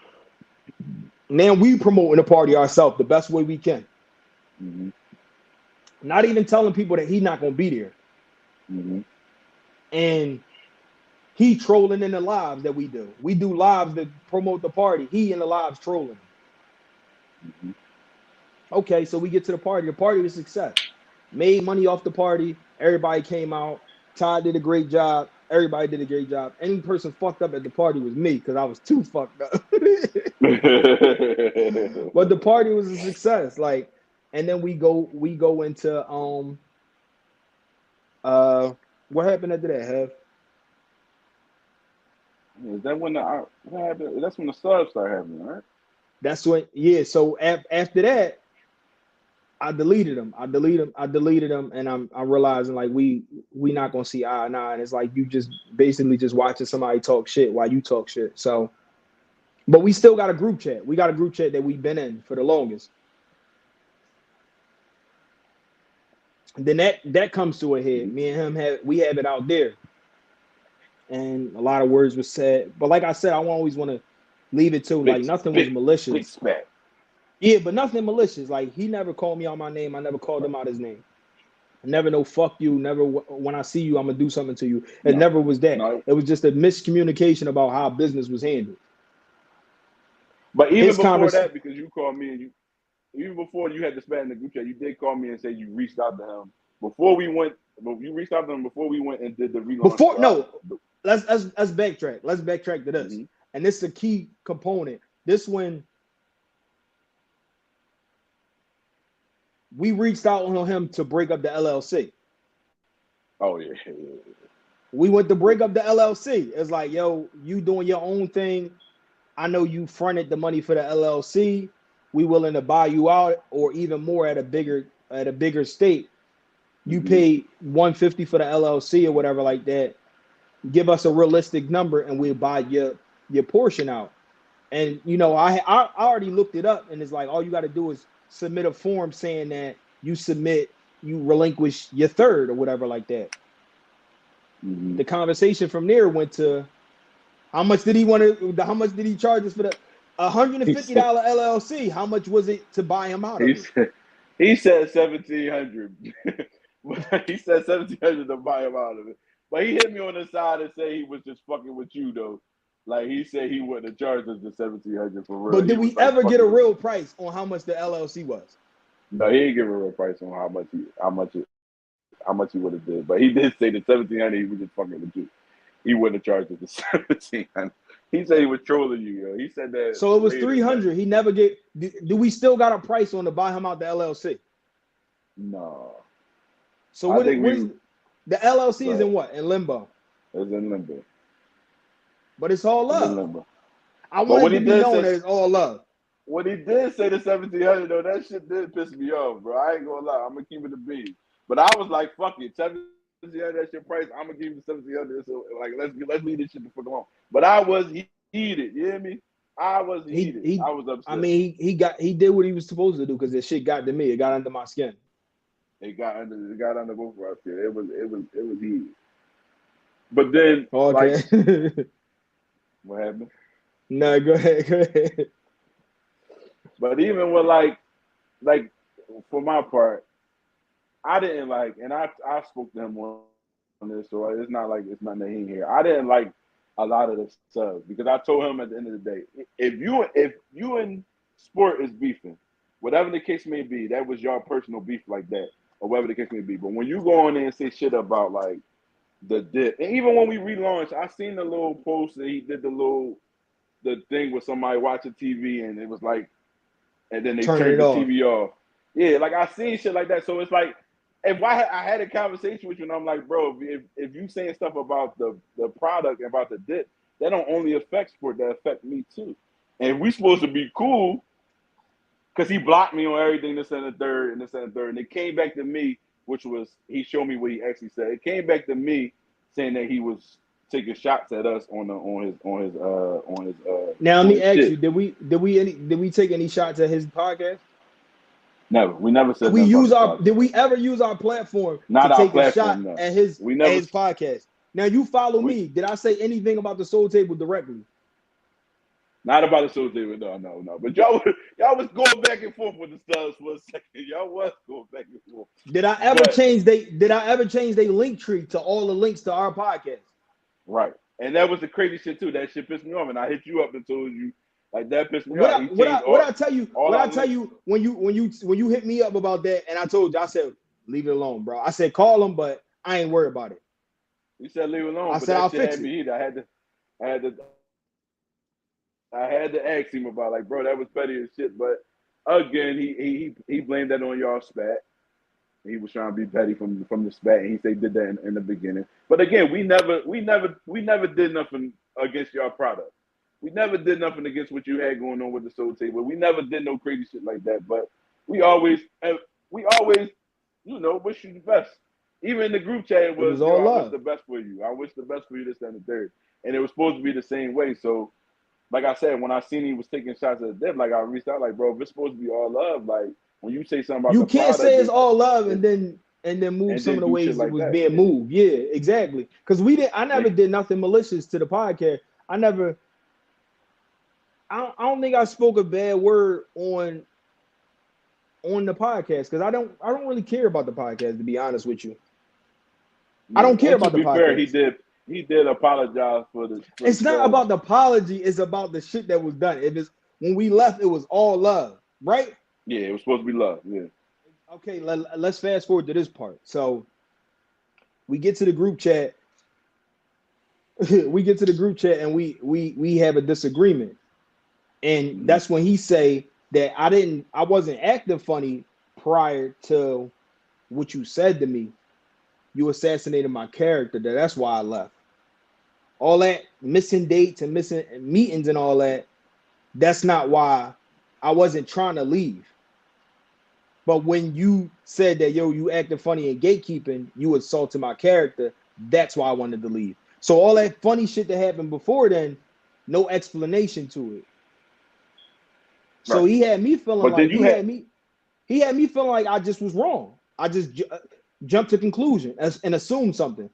[SPEAKER 1] now we promoting the party ourselves the best way we can.
[SPEAKER 2] Mm-hmm.
[SPEAKER 1] Not even telling people that he's not gonna be there.
[SPEAKER 2] Mm-hmm.
[SPEAKER 1] And he trolling in the lives that we do. We do lives that promote the party. He in the lives trolling.
[SPEAKER 2] Mm-hmm.
[SPEAKER 1] Okay, so we get to the party. The party was a success. Made money off the party. Everybody came out. Todd did a great job. Everybody did a great job. Any person fucked up at the party was me because I was too fucked up. But the party was a success. Like, and then we go into what happened after that, Hev?
[SPEAKER 2] Is that when what happened? That's when the subs start happening, right?
[SPEAKER 1] That's when, yeah. So after that, I deleted them. I deleted them, and I'm realizing like we not gonna see eye and eye. And it's like you just basically just watching somebody talk shit while you talk shit. So, but we still got a group chat. We got a group chat that we've been in for the longest. And then that comes to a head. Me and him we have it out there, and a lot of words were said. But like I said, I always want to leave it to like nothing was malicious. Yeah, but nothing malicious. Like he never called me out my name. I never called him out his name. I never no fuck you. Never when I see you, I'm gonna do something to you. It never was that. No. It was just a miscommunication about how business was handled.
[SPEAKER 2] But even before that, because you called me and you. Even before you had to spat in the group chat, you did call me and say you reached out to him before we went. You reached out to him before we went and did the relaunch.
[SPEAKER 1] Before no, let's backtrack. Let's backtrack to this, and this is a key component. This one, we reached out on him to break up the LLC.
[SPEAKER 2] Oh yeah.
[SPEAKER 1] We went to break up the LLC. It's like, yo, you doing your own thing. I know you fronted the money for the LLC. We willing to buy you out, or even more at a bigger state. You pay $150 for the LLC or whatever like that. Give us a realistic number, and we'll buy your portion out. And you know, I already looked it up, and it's like all you got to do is submit a form saying that you relinquish your third or whatever like that. The conversation from there went to how much did he charge us for the $150 LLC? How much was it to buy him out of it?
[SPEAKER 2] He said $1,700. He said $1,700 to buy him out of it. But he hit me on the side and said he was just fucking with you though. Like he said he wouldn't have charged us the $1,700 for real.
[SPEAKER 1] But did we ever get a real price on how much the LLC was?
[SPEAKER 2] No, he didn't give a real price on how much he would have did. But he did say the $1,700 he was just fucking with you. He wouldn't have charged us the $1,700. He said he was trolling you, yo. He said that.
[SPEAKER 1] So it was $300. He never get. Do we still got a price on to buy him out the LLC?
[SPEAKER 2] No.
[SPEAKER 1] So what is the LLC is in what? In limbo.
[SPEAKER 2] It's in limbo.
[SPEAKER 1] But it's all love. It's in limbo. I want to be known that it's all love.
[SPEAKER 2] When he did say the $1,700 though, that shit did piss me off, bro. I ain't gonna lie. I'm gonna keep it a beat. But I was like, fuck it, $1,700. That's your price. I'm gonna give you the $1,700. So like, let's leave this shit the fuck alone. But I was heated. You hear me? I was heated. I was upset.
[SPEAKER 1] I mean, he did what he was supposed to do because this shit got to me. It got under my skin.
[SPEAKER 2] It got under both of our skin. It was heated. But then,
[SPEAKER 1] okay.
[SPEAKER 2] Like, what happened?
[SPEAKER 1] No, go ahead.
[SPEAKER 2] But even with like for my part, I didn't like, and I spoke to him on this, so it's not like it's nothing that he here. I didn't like a lot of the subs because I told him at the end of the day, if you and sport is beefing, whatever the case may be, that was your personal beef like that, or whatever the case may be. But when you go on there and say shit about like the dip, and even when we relaunched, I seen the little post that he did the thing with somebody watching TV, and it was like, and then they turned the TV off. Yeah, like I seen shit like that. So it's like, if I had a conversation with you and I'm like, bro, if you saying stuff about the product and about the dip, that don't only affect sport, that affect me too. And if we supposed to be cool, because he blocked me on everything, this and the third, and it came back to me, which was he showed me what he actually said. It came back to me saying that he was taking shots at us on his.
[SPEAKER 1] Now let me ask you: Did we take any shots at his podcast?
[SPEAKER 2] Never. We never said.
[SPEAKER 1] Did we ever use our platform
[SPEAKER 2] to
[SPEAKER 1] take a shot at his podcast? Now you follow me. Did I say anything about the Soul Table directly?
[SPEAKER 2] Not about the Soul Table. No. But y'all was going back and forth with the stars for a second. Y'all was going back and forth.
[SPEAKER 1] Did I ever change their link tree to all the links to our podcast?
[SPEAKER 2] Right. And that was the crazy shit too. That shit pissed me off, and I hit you up and told you. Like that pissed me off. What I tell you when you hit me up about that, and I told you, I said leave it alone, bro. I said call him, but I ain't worried about it. You said leave it alone.
[SPEAKER 1] I said I'll fix
[SPEAKER 2] it. I had to ask him about, like, bro, that was petty as shit. But again, he blamed that on y'all spat. He was trying to be petty from the spat, and he said he did that in the beginning. But again, we never did nothing against y'all product. We never did nothing against what you had going on with the Soul Table. We never did no crazy shit like that. But we always, you know, wish you the best. Even in the group chat, it was all love. I wish the best for you. I wish the best for you, this, and the third. And it was supposed to be the same way. So, like I said, when I seen he was taking shots at the dip, like, I reached out, like, bro, if it's supposed to be all love, like, when you say something about
[SPEAKER 1] you can't say it's all love and then move some of the ways it was being moved. Yeah, exactly. Because I never did nothing malicious to the podcast. I don't think I spoke a bad word on the podcast, because I don't really care about the podcast, to be honest with you. I don't care about the podcast.
[SPEAKER 2] Fair, he did apologize for the.
[SPEAKER 1] It's not about the apology. It's about the shit that was done. When we left, it was all love, right?
[SPEAKER 2] Yeah, it was supposed to be love. Yeah.
[SPEAKER 1] Okay, let's fast forward to this part. So we get to the group chat. And we have a disagreement, and that's when he say that I wasn't acting funny prior to what you said to me. You assassinated my character. That's why I left. All that missing dates and missing meetings and all that, that's not why. I wasn't trying to leave. But when you said that, yo, you acting funny and gatekeeping, you assaulted my character, that's why I wanted to leave. So all that funny shit that happened before then, no explanation to it. So he had me feeling he had me feeling like I just was wrong. I just jumped to conclusion and assumed something.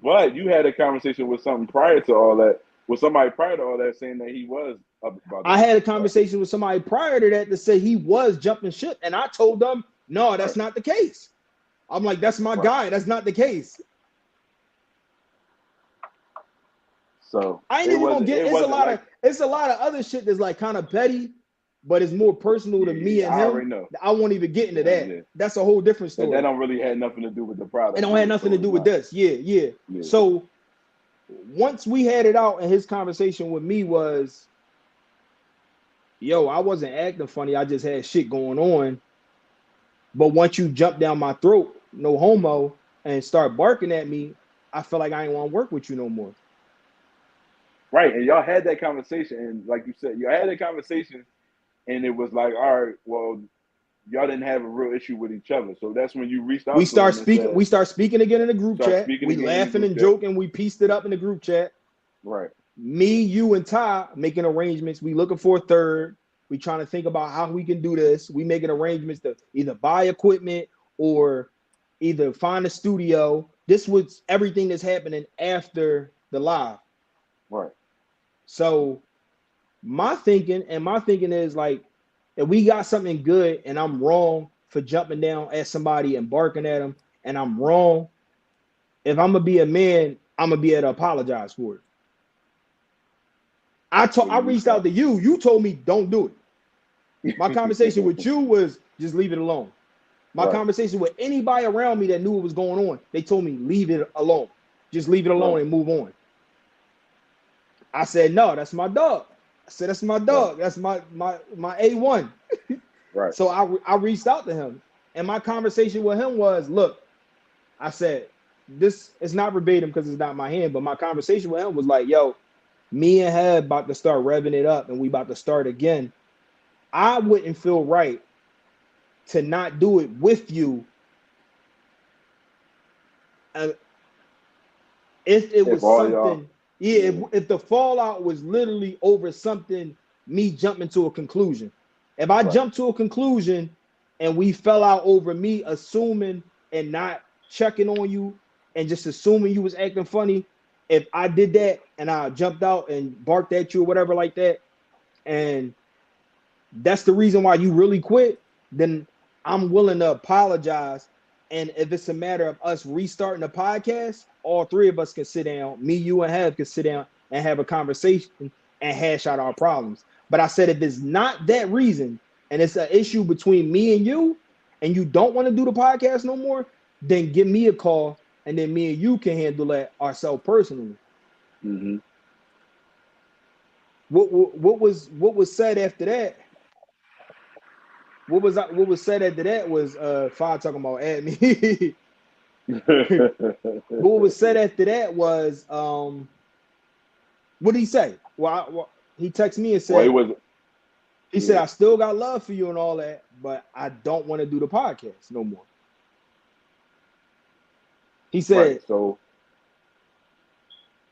[SPEAKER 2] But you had a conversation with something prior to all that, with somebody prior to all that, saying that he was up about that.
[SPEAKER 1] I had a conversation with somebody prior to that say he was jumping ship, and I told them, no, that's not the case. I'm like, that's my guy. That's not the case.
[SPEAKER 2] So
[SPEAKER 1] I ain't even gonna get. It's a lot of other shit that's like kind of petty, but it's more personal to me and him. I won't even get into that. Yeah. That's a whole different story.
[SPEAKER 2] That don't really have nothing to do with the product.
[SPEAKER 1] It don't have nothing to do with this. Yeah. So once we had it out, and his conversation with me was, yo, I wasn't acting funny. I just had shit going on. But once you jump down my throat, no homo, and start barking at me, I feel like I ain't want to work with you no more.
[SPEAKER 2] Right, and y'all had that conversation, and like you said, y'all had that conversation, and it was like, all right, well, y'all didn't have a real issue with each other, so that's when you reached out.
[SPEAKER 1] We start speaking again in the group chat. We laughing and joking. We pieced it up in the group chat.
[SPEAKER 2] Right.
[SPEAKER 1] Me, you, and Ty making arrangements. We looking for a third. We trying to think about how we can do this. We making arrangements to either buy equipment or either find a studio. This was everything that's happening after the live.
[SPEAKER 2] Right.
[SPEAKER 1] So my thinking is like, if we got something good and I'm wrong for jumping down at somebody and barking at them, and I'm wrong, if I'm gonna be a man, I'm gonna be able to apologize for it. I reached out to you. You told me don't do it. My conversation with you was just leave it alone. My conversation with anybody around me that knew what was going on, they told me leave it alone. Just leave it alone and move on. I said, no, that's my dog. I said, that's my dog. That's my A1.
[SPEAKER 2] Right.
[SPEAKER 1] So I reached out to him. And my conversation with him was, look, I said, this is not verbatim because it's not my hand, but my conversation with him was like, yo, me and Heb about to start revving it up and we about to start again. I wouldn't feel right to not do it with you if it was something. Yeah, if the fallout was literally over something, me jumping to a conclusion. If I jumped to a conclusion and we fell out over me assuming and not checking on you and just assuming you was acting funny, if I did that and I jumped out and barked at you or whatever like that, and that's the reason why you really quit, then I'm willing to apologize. And if it's a matter of us restarting the podcast, all three of us can sit down, me, you, and Heb can sit down and have a conversation and hash out our problems. But I said, if it's not that reason and it's an issue between me and you don't want to do the podcast no more, then give me a call and then me and you can handle that ourselves personally.
[SPEAKER 2] Mm-hmm.
[SPEAKER 1] What was said after that? What was said after that was Five talking about at me. What was said after that was what did he say? He texted me and said he said I still got love for you and all that, but I don't want to do the podcast no more. He said,
[SPEAKER 2] right, so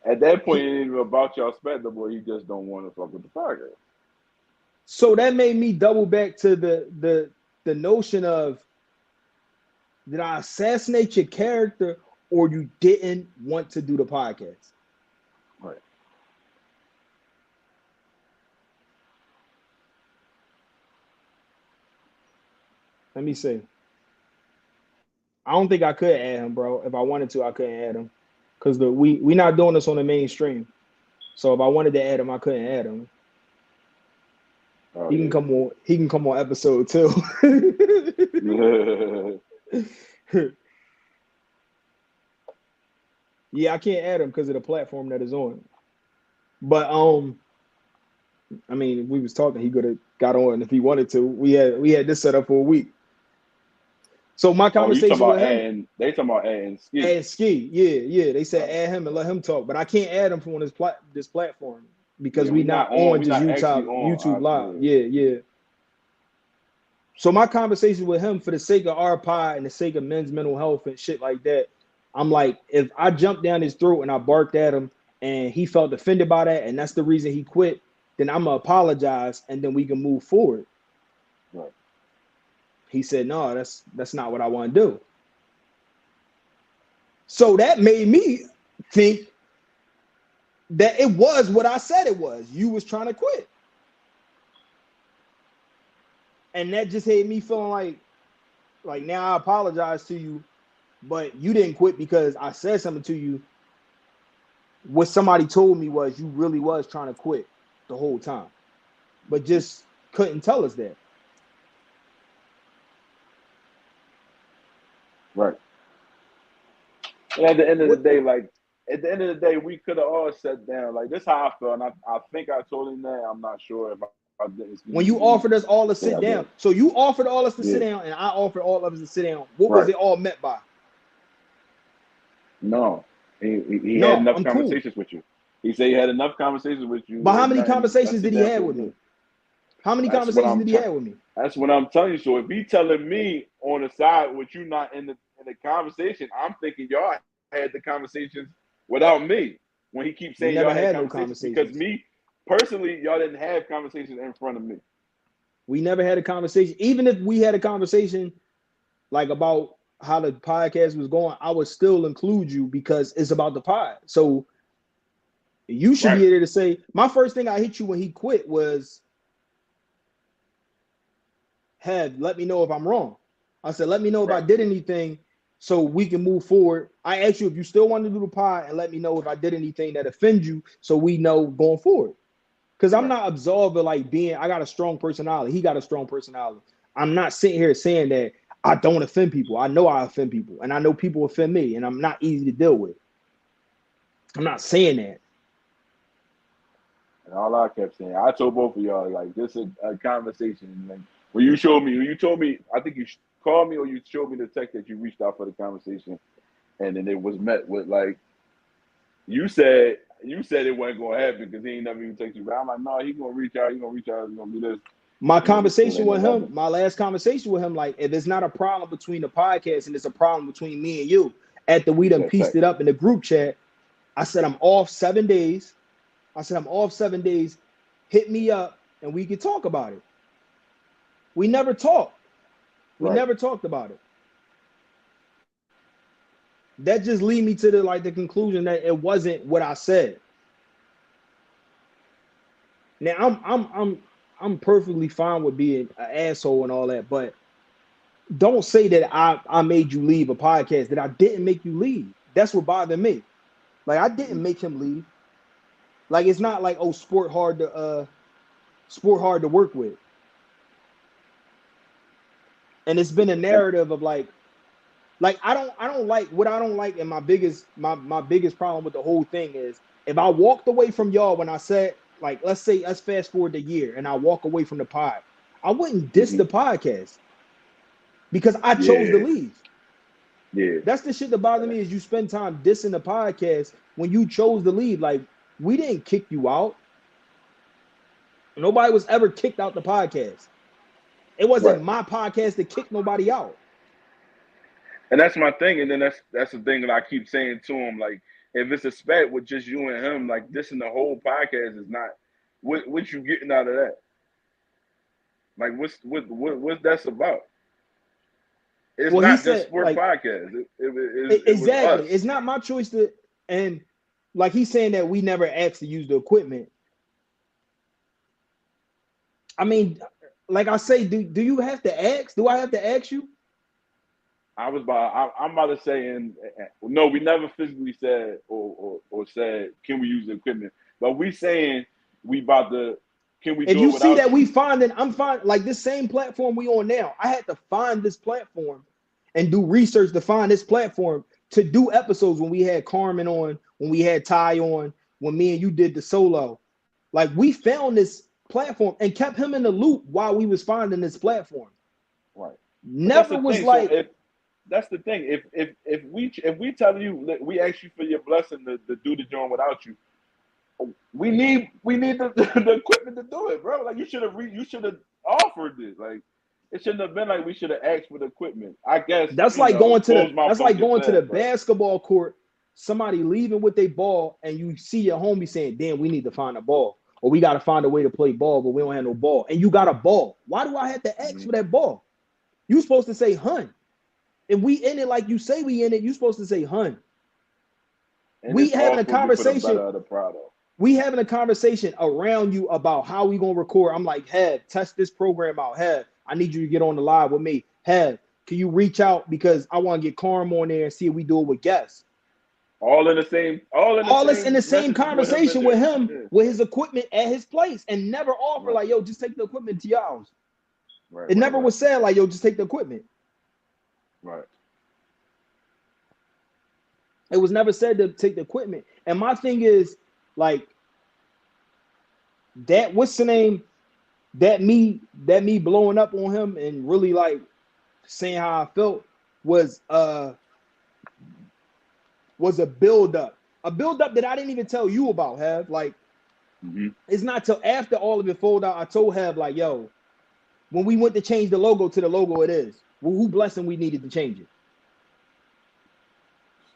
[SPEAKER 2] at that point, it ain't even about y'all spend no more. He just don't want to fuck with the podcast.
[SPEAKER 1] So that made me double back to the notion of, did I assassinate your character or you didn't want to do the podcast?
[SPEAKER 2] Right.
[SPEAKER 1] Let me see. I don't think I could add him, bro. If I wanted to, I couldn't add him. Because we not doing this on the mainstream. So if I wanted to add him, I couldn't add him. He can come on episode 2. Yeah, I can't add him because of the platform that is on. But I mean, if we was talking, he could have got on if he wanted to. We had this set up for a week. So my conversation with him,
[SPEAKER 2] they talking about adding Ski.
[SPEAKER 1] Add Ski, yeah. They said add him and let him talk, but I can't add him from on this platform because we not on just YouTube Live. Yeah. So my conversation with him, for the sake of our pod and the sake of men's mental health and shit like that, I'm like, if I jumped down his throat and I barked at him and he felt offended by that, and that's the reason he quit, then I'm gonna apologize and then we can move forward.
[SPEAKER 2] Right.
[SPEAKER 1] He said, no, that's not what I want to do. So that made me think that it was what I said it was. You was trying to quit. And that just had me feeling like now I apologize to you, but you didn't quit because I said something to you. What somebody told me was you really was trying to quit the whole time, but just couldn't tell us that.
[SPEAKER 2] Right. And at the end of the day, we could have all sat down. Like, this how I felt. And I think I told him that. I'm not sure if I didn't.
[SPEAKER 1] When you offered us all to sit down, so you offered all us to sit down, and I offered all of us to sit down. What was it all meant by?
[SPEAKER 2] No. He had enough conversations with you. He said he had enough conversations with you.
[SPEAKER 1] But how many conversations did he have with me? How many conversations did he have with me?
[SPEAKER 2] That's what I'm telling you. So if he telling me on the side with you not in the conversation, I'm thinking y'all had the conversations without me. When he keeps saying y'all had no conversations, because me personally, y'all didn't have conversations in front of me.
[SPEAKER 1] We never had a conversation. Even if we had a conversation like about how the podcast was going, I would still include you because it's about the pod. So you should be able to say, my first thing I hit you when he quit was, let me know if I'm wrong. I said, let me know if I did anything so we can move forward. I asked you if you still want to do the pod and let me know if I did anything that offends you so we know going forward. Because I'm not absolved of I got a strong personality. He got a strong personality. I'm not sitting here saying that I don't offend people. I know I offend people and I know people offend me and I'm not easy to deal with. I'm not saying that.
[SPEAKER 2] And all I kept saying, I told both of y'all, like, this is a conversation. Like, when you told me, I think you called me or you showed me the text that you reached out for the conversation, and then it was met with you said it wasn't gonna happen because he ain't never even text you. But I'm like, no, he's gonna reach out. He's gonna do this.
[SPEAKER 1] My conversation with him, my last conversation with him, like, if it's not a problem between the podcast and it's a problem between me and you, after we done pieced it up in the group chat, I said I'm off 7 days. Hit me up and we could talk about it. We never talked. We never talked about it. That just lead me to the conclusion that it wasn't what I said. Now I'm perfectly fine with being an asshole and all that, but don't say that I made you leave a podcast, that I didn't make you leave. That's what bothered me. Like, I didn't make him leave. Like, it's not like, oh, sport hard to work with. And it's been a narrative of like, Like I don't like what I don't like, and my biggest problem with the whole thing is if I walked away from y'all when I said, like, let's say let's fast forward the year and I walk away from the pod, I wouldn't diss the podcast because I chose to leave.
[SPEAKER 2] Yeah.
[SPEAKER 1] That's the shit that bothers me is you spend time dissing the podcast when you chose to leave. Like, we didn't kick you out. Nobody was ever kicked out the podcast. It wasn't my podcast to kick nobody out.
[SPEAKER 2] And that's my thing. And then that's the thing that I keep saying to him. Like, if it's a spat with just you and him, like dissing the whole podcast is not what you getting out of that. Like, what's that's about? It's not just sports podcast.
[SPEAKER 1] Exactly. It's not my choice to, and like he's saying that we never asked to use the equipment. I mean, like I say, do you have to ask? Do I have to ask you?
[SPEAKER 2] I'm about to say, and no, we never physically said or said, can we use the equipment? But we saying we about to. Can we?
[SPEAKER 1] If you see that we find it, I'm fine. Like this same platform we on now, I had to find this platform and do research to find this platform to do episodes when we had Carmen on, when we had Ty on, when me and you did the solo. Like we found this platform and kept him in the loop while we was finding this platform.
[SPEAKER 2] Right.
[SPEAKER 1] Never was like.
[SPEAKER 2] So that's the thing. If we tell you we ask you for your blessing to do the joint without you, we need the equipment to do it, bro. Like you should have offered it. Like it shouldn't have been like we should have asked for the equipment. I guess
[SPEAKER 1] that's like going to the basketball court. Somebody leaving with their ball, and you see your homie saying, "Damn, we need to find a ball, or we got to find a way to play ball, but we don't have no ball." And you got a ball. Why do I have to ask for that ball? You supposed to say, "Hun." If we in it like you say we in it, you supposed to say, "Hun."
[SPEAKER 2] And
[SPEAKER 1] we having a conversation. We having a conversation around you about how we gonna record. I'm like, "Hev, test this program out. Hev, I need you to get on the live with me. Hev, can you reach out because I want to get Carm on there and see if we do it with guests."
[SPEAKER 2] All in the same
[SPEAKER 1] conversation with him with his equipment at his place, and never offer like, "Yo, just take the equipment to your house." It never was said like, "Yo, just take the equipment."
[SPEAKER 2] Right.
[SPEAKER 1] It was never said to take the equipment. And my thing is, like, that what's the name? That me blowing up on him and really like saying how I felt was a build-up. A build-up that I didn't even tell you about, Hev. Like, it's not till after all of it folded out, I told Hev, like, "Yo, when we went to change the logo to the logo it is, well, who blessing we needed to change it?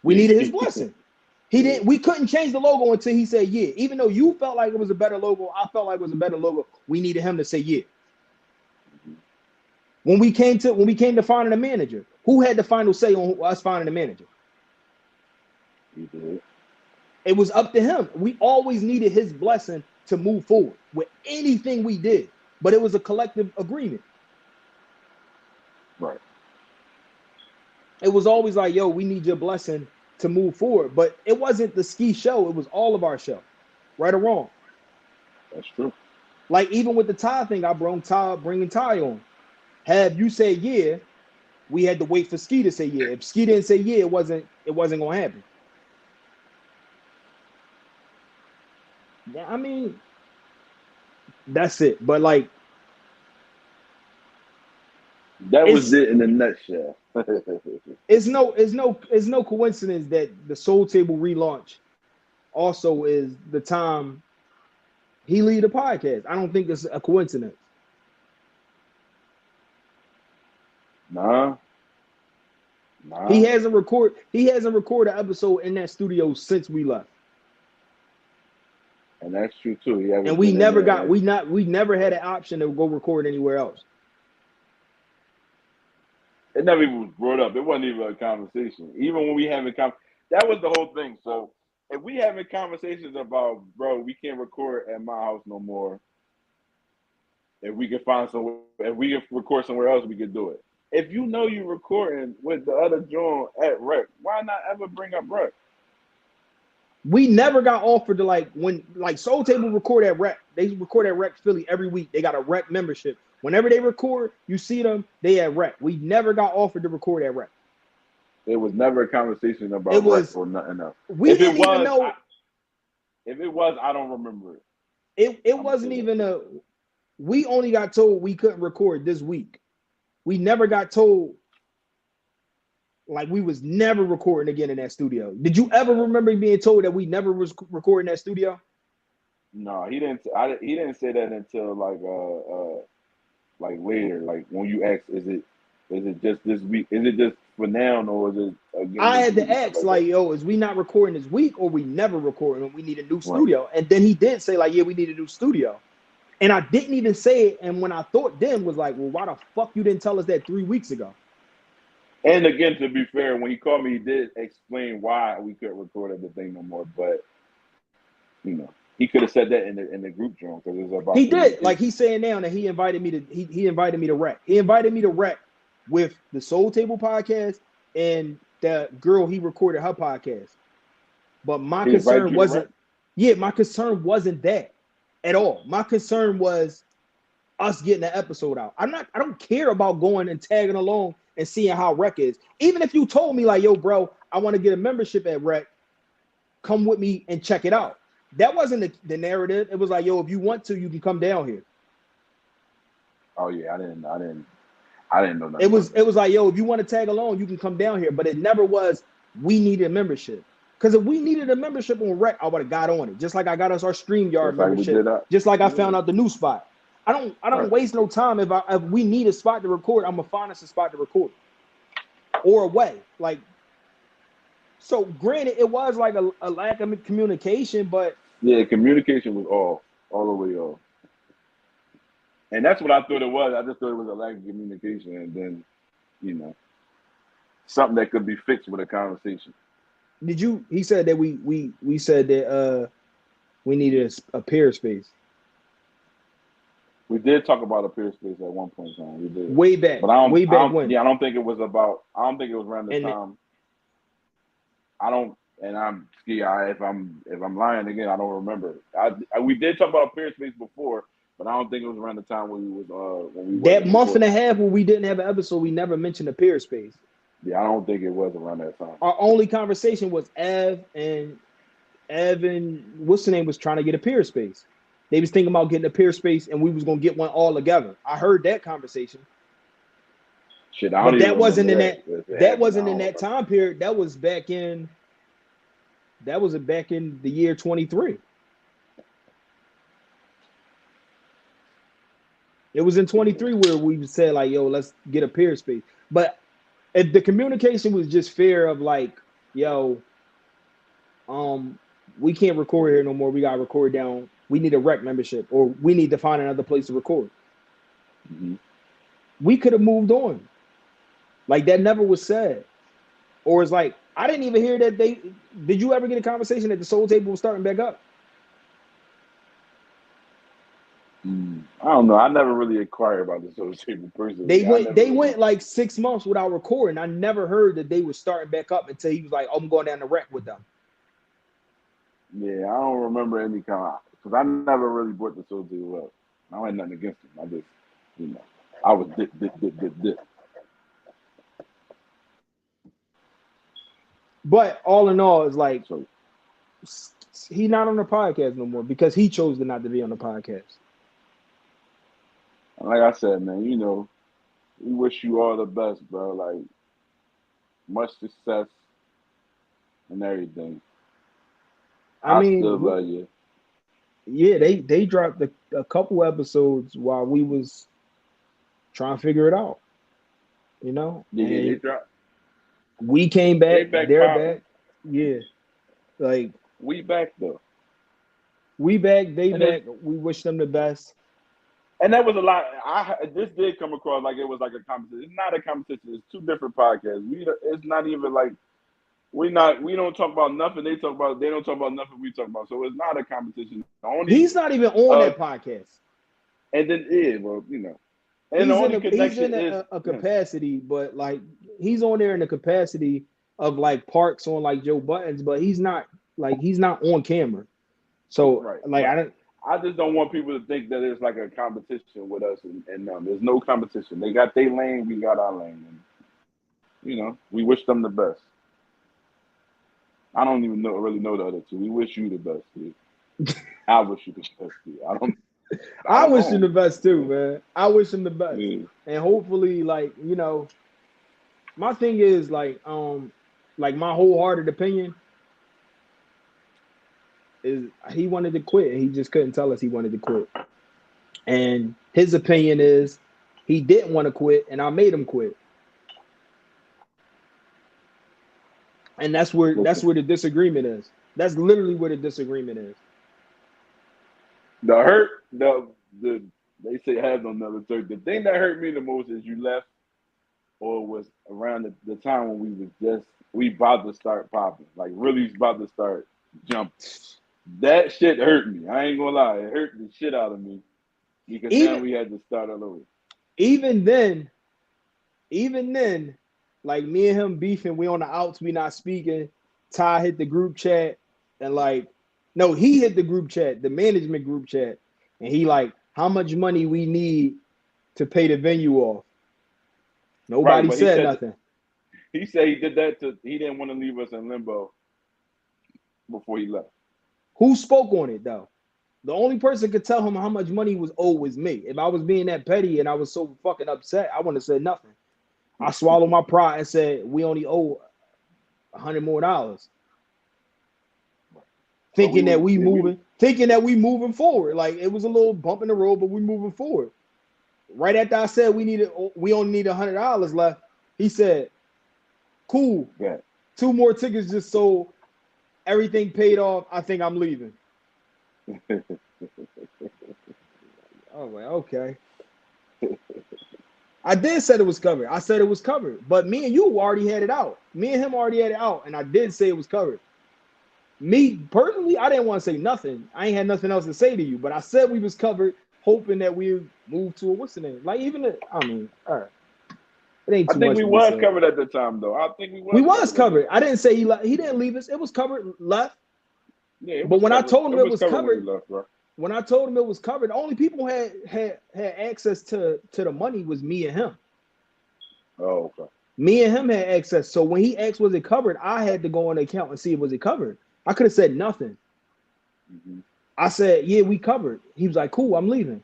[SPEAKER 1] We needed his blessing. We couldn't change the logo until he said yeah. Even though you felt like it was a better logo, I felt like it was a better logo. We needed him to say yeah. When we came to finding a manager, who had the final say on us finding a manager?
[SPEAKER 2] You did.
[SPEAKER 1] It was up to him. We always needed his blessing to move forward with anything we did, but it was a collective agreement.
[SPEAKER 2] Right.
[SPEAKER 1] It was always like, "Yo, we need your blessing to move forward." But it wasn't the ski show. It was all of our show, right or wrong.
[SPEAKER 2] That's true.
[SPEAKER 1] Like even with the Ty thing, I bringing Ty on. Have you say yeah, we had to wait for Ski to say yeah. If Ski didn't say yeah, it wasn't gonna happen. Yeah, I mean, that's it. But like,
[SPEAKER 2] that was it in a nutshell.
[SPEAKER 1] It's no coincidence that the Soul Table relaunch also is the time he lead the podcast. I don't think it's a coincidence.
[SPEAKER 2] Nah.
[SPEAKER 1] He hasn't recorded an episode in that studio since we left.
[SPEAKER 2] And that's true too.
[SPEAKER 1] And we never had an option to go record anywhere else.
[SPEAKER 2] It never even was brought up. It wasn't even a conversation. Even when we having that was the whole thing. So if we having conversations about, bro, we can't record at my house no more. If we can find somewhere, if we can record somewhere else, we can do it. If you know you're recording with the other joint at Rec, why not ever bring up Rec?
[SPEAKER 1] We never got offered to when Soul Table record at Rec. They record at Rec Philly every week. They got a Rec membership. Whenever they record, you see them, they at Rec. We never got offered to record at Rec.
[SPEAKER 2] It was never a conversation about
[SPEAKER 1] it was
[SPEAKER 2] or nothing else.
[SPEAKER 1] We didn't even know.
[SPEAKER 2] If it was, I don't remember
[SPEAKER 1] it. It wasn't even a. We only got told we couldn't record this week. We never got told. Like we was never recording again in that studio. Did you ever remember being told that we never was recording that studio?
[SPEAKER 2] No, he didn't. He didn't say that until like later. Like when you asked, is it just this week? Is it just for now, or is it again?
[SPEAKER 1] I had to ask, like, yo, is we not recording this week, or we never recording? And we need a new studio. And then he did say, like, yeah, we need a new studio. And I didn't even say it. And when I thought then was like, well, why the fuck you didn't tell us that 3 weeks ago?
[SPEAKER 2] And again, to be fair, when he called me, he did explain why we couldn't record the thing no more. But you know, he could have said that in the group chat because it was about.
[SPEAKER 1] He did, like he's saying now that he invited me to. He invited me to rec. He invited me to rec with the Soul Table podcast and the girl he recorded her podcast. But my concern wasn't. Yeah, my concern wasn't that at all. My concern was us getting the episode out. I don't care about going and tagging along and seeing how rec is. Even if you told me like, yo, bro, I want to get a membership at rec, come with me and check it out. That wasn't the narrative. It was like, yo, if you want to, you can come down here.
[SPEAKER 2] Oh yeah, I didn't know that.
[SPEAKER 1] It was like, yo, if you want to tag along, you can come down here. But it never was we needed a membership. Because if we needed a membership on rec, I would have got on it. Just like I got us our StreamYard membership. Just like I found out the new spot. I don't waste no time. If we need a spot to record, I'm gonna find us a spot to record. Or a way. Like, so granted, it was like a lack of communication, but
[SPEAKER 2] yeah, communication was all the way off. And that's what I thought it was. I just thought it was a lack of communication, and then, you know, something that could be fixed with a conversation.
[SPEAKER 1] He said that we said that we needed a pair space.
[SPEAKER 2] We did talk about a pair space at one point in time. We did.
[SPEAKER 1] Way back.
[SPEAKER 2] But I don't
[SPEAKER 1] when.
[SPEAKER 2] Yeah, I don't think it was around the time. I'm if I'm lying again, I don't remember. We did talk about a pair space before, but I don't think it was around the time when we
[SPEAKER 1] that month and a half when we didn't have an episode, we never mentioned a pair space.
[SPEAKER 2] Yeah, I don't think it was around that time.
[SPEAKER 1] Our only conversation was Ev and what's the name was trying to get a pair space. They was thinking about getting a pair space, and we was gonna get one all together. I heard that conversation.
[SPEAKER 2] Shit,
[SPEAKER 1] but that wasn't in that. That wasn't in that time period. That was back in. That was back in the year 23. It was in 23 where we said like, "Yo, let's get a pair space." But if the communication was just fair of like, "Yo, we can't record here no more. We got to record down. We need a rec membership, or we need to find another place to record."
[SPEAKER 2] Mm-hmm.
[SPEAKER 1] We could have moved on. Like that never was said. Or it's like, I didn't even hear that did you ever get a conversation that the Soul Table was starting back up?
[SPEAKER 2] I don't know. I never really inquired about the Soul Table personally.
[SPEAKER 1] They went like 6 months without recording. I never heard that they were starting back up until he was like, "Oh, I'm going down the rec with them."
[SPEAKER 2] Yeah, I don't remember any kind because I never really brought the Soul Table up. I had nothing against him. I just, I was dip.
[SPEAKER 1] But all in all, it's like he's not on the podcast no more because he chose to not to be on the podcast.
[SPEAKER 2] Like I said, man, we wish you all the best, bro. Like much success and everything.
[SPEAKER 1] I mean,
[SPEAKER 2] still love you.
[SPEAKER 1] Yeah, they dropped a couple episodes while we was trying to figure it out.
[SPEAKER 2] Yeah, they dropped.
[SPEAKER 1] We came back. They're back. Yeah, like
[SPEAKER 2] we back though.
[SPEAKER 1] We back. They back. We wish them the best.
[SPEAKER 2] And that was a lot. This did come across like it was like a competition. It's not a competition. It's two different podcasts. It's not even like we don't talk about nothing. They don't talk about nothing we talk about. So it's not a competition.
[SPEAKER 1] He's not even on that podcast.
[SPEAKER 2] And then well, and
[SPEAKER 1] he's
[SPEAKER 2] the only connection
[SPEAKER 1] is a capacity, but like he's on there in the capacity of like Parks on like Joe Buttons, but he's not on camera. So
[SPEAKER 2] I just don't want people to think that it's like a competition with us and them. There's no competition. They got their lane, we got our lane. we wish them the best. I don't even really know the other two. We wish you the best, dude. I wish you the best, dude.
[SPEAKER 1] I wish him the best too, man. I wish him the best, and hopefully, like my thing is like my wholehearted opinion is he wanted to quit, and he just couldn't tell us he wanted to quit. And his opinion is he didn't want to quit, and I made him quit. And that's where the disagreement is. That's literally where the disagreement is.
[SPEAKER 2] They say have no never turn. The thing that hurt me the most is you left, or was around the time when we about to start popping, like really about to start jumping. That shit hurt me. I ain't gonna lie, it hurt the shit out of me because now we had to start all over.
[SPEAKER 1] Even then, like me and him beefing, we on the outs, we not speaking. Ty hit the group chat, and he hit the group chat, the management group chat, and he like, how much money we need to pay the venue off. Nobody said nothing.
[SPEAKER 2] He said he did that he didn't want to leave us in limbo before he left.
[SPEAKER 1] Who spoke on it though? The only person could tell him how much money was owed was me. If I was being that petty and I was so fucking upset, I wouldn't have said nothing. I swallowed my pride and said, we only owe $100 more. Thinking that we moving forward. Like it was a little bump in the road, but we moving forward. Right after I said we only need $100 left, he said, cool.
[SPEAKER 2] Yeah.
[SPEAKER 1] 2 more tickets just sold. Everything paid off. I think I'm leaving. Oh, well, okay. I did say it was covered. I said it was covered, but me and you already had it out. Me and him already had it out, and I did say it was covered. Me personally, I didn't want to say nothing. I ain't had nothing else to say to you, but I said we was covered, hoping that we move to what's the name? Like all right. It ain't too much.
[SPEAKER 2] I think we was covered at the time, though. I think we
[SPEAKER 1] was covered. I didn't say he didn't leave us. It was covered, left.
[SPEAKER 2] Yeah,
[SPEAKER 1] but when I told him it was covered,
[SPEAKER 2] when
[SPEAKER 1] I told him it was covered, the only people had access to the money was me and him.
[SPEAKER 2] Oh, okay.
[SPEAKER 1] Me and him had access. So when he asked was it covered, I had to go on the account and see was it covered. I could have said nothing.
[SPEAKER 2] Mm-hmm.
[SPEAKER 1] I said, yeah, we covered. He was like, cool, I'm leaving.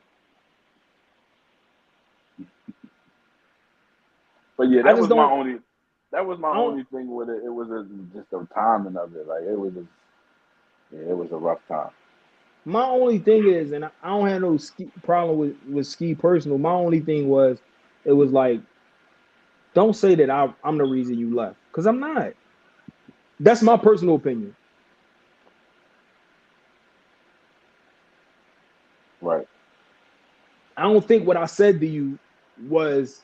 [SPEAKER 2] But yeah, that was my only thing with it. It was just the timing of it. Like it was a rough time.
[SPEAKER 1] My only thing is, and I don't have no problem with Ski personal. My only thing was, it was like, don't say that I'm the reason you left, because I'm not. That's my personal opinion.
[SPEAKER 2] Right.
[SPEAKER 1] I don't think what I said to you was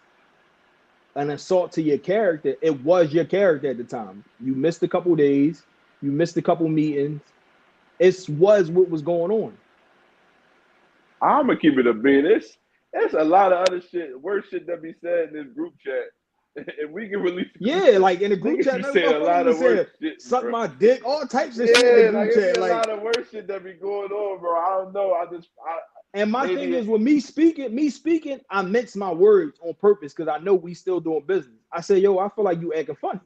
[SPEAKER 1] an assault to your character. It was your character at the time. You missed a couple days. You missed a couple meetings. It was what was going on.
[SPEAKER 2] I'm gonna keep it a beat. There's a lot of other shit, worse shit that be said in this group chat. And we can release.
[SPEAKER 1] Yeah, like in the group chat,
[SPEAKER 2] say a lot of worse shit.
[SPEAKER 1] Suck bro. My dick, all types of shit in the group chat.
[SPEAKER 2] A lot of worse shit that be going on, bro. I don't know.
[SPEAKER 1] And my thing is, with me speaking, I mince my words on purpose because I know we still doing business. I say, yo, I feel like you acting funny.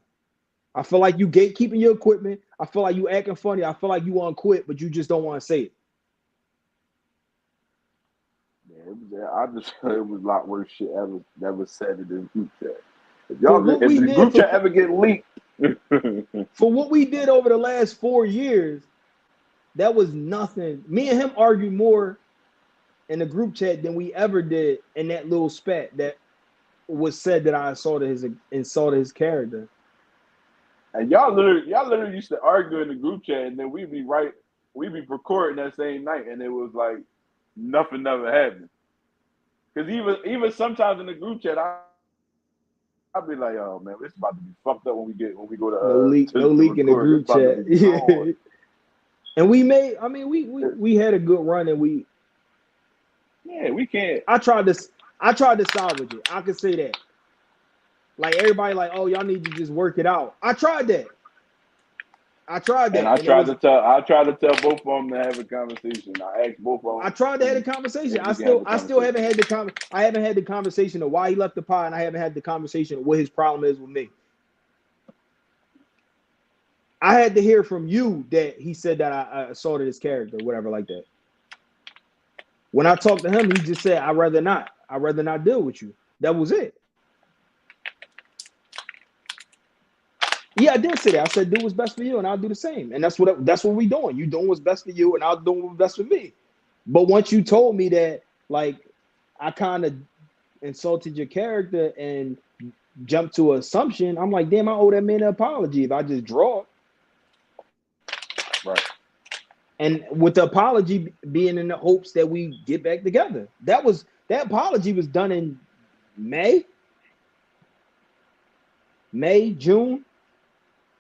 [SPEAKER 1] I feel like you gatekeeping your equipment. I feel like you acting funny. I feel like you want to quit, but you just don't want to say it.
[SPEAKER 2] Yeah, it was a lot worse shit ever that was said in the group chat. If the group chat ever get leaked.
[SPEAKER 1] For what we did over the last 4 years, that was nothing. Me and him argued more in the group chat than we ever did in that little spat that was said that I insulted his character.
[SPEAKER 2] And y'all literally used to argue in the group chat, and then we'd be recording that same night, and it was like nothing never happened. Because even sometimes in the group chat, I'd be like, oh man, it's about to be fucked up when we go to
[SPEAKER 1] no leak in the group chat. Yeah. And we had a good run, and we
[SPEAKER 2] can't.
[SPEAKER 1] I tried to salvage it. I could say that. Like everybody, like, oh, y'all need to just work it out. I tried that.
[SPEAKER 2] And I tried to tell both of them to have a conversation. I asked both of them.
[SPEAKER 1] I tried to have a conversation. I still haven't had the conversation of why he left the pod, and I haven't had the conversation of what his problem is with me. I had to hear from you that he said that I assaulted his character, whatever like that. When I talked to him, he just said, I'd rather not deal with you. That was it. Yeah, I did say that. I said, do what's best for you, and I'll do the same. And that's what we doing. You doing what's best for you, and I'll do what's best for me. But once you told me that, like, I kind of insulted your character and jumped to an assumption, I'm like, damn, I owe that man an apology if I just draw.
[SPEAKER 2] Right.
[SPEAKER 1] And with the apology being in the hopes that we get back together. That apology was done in May, June.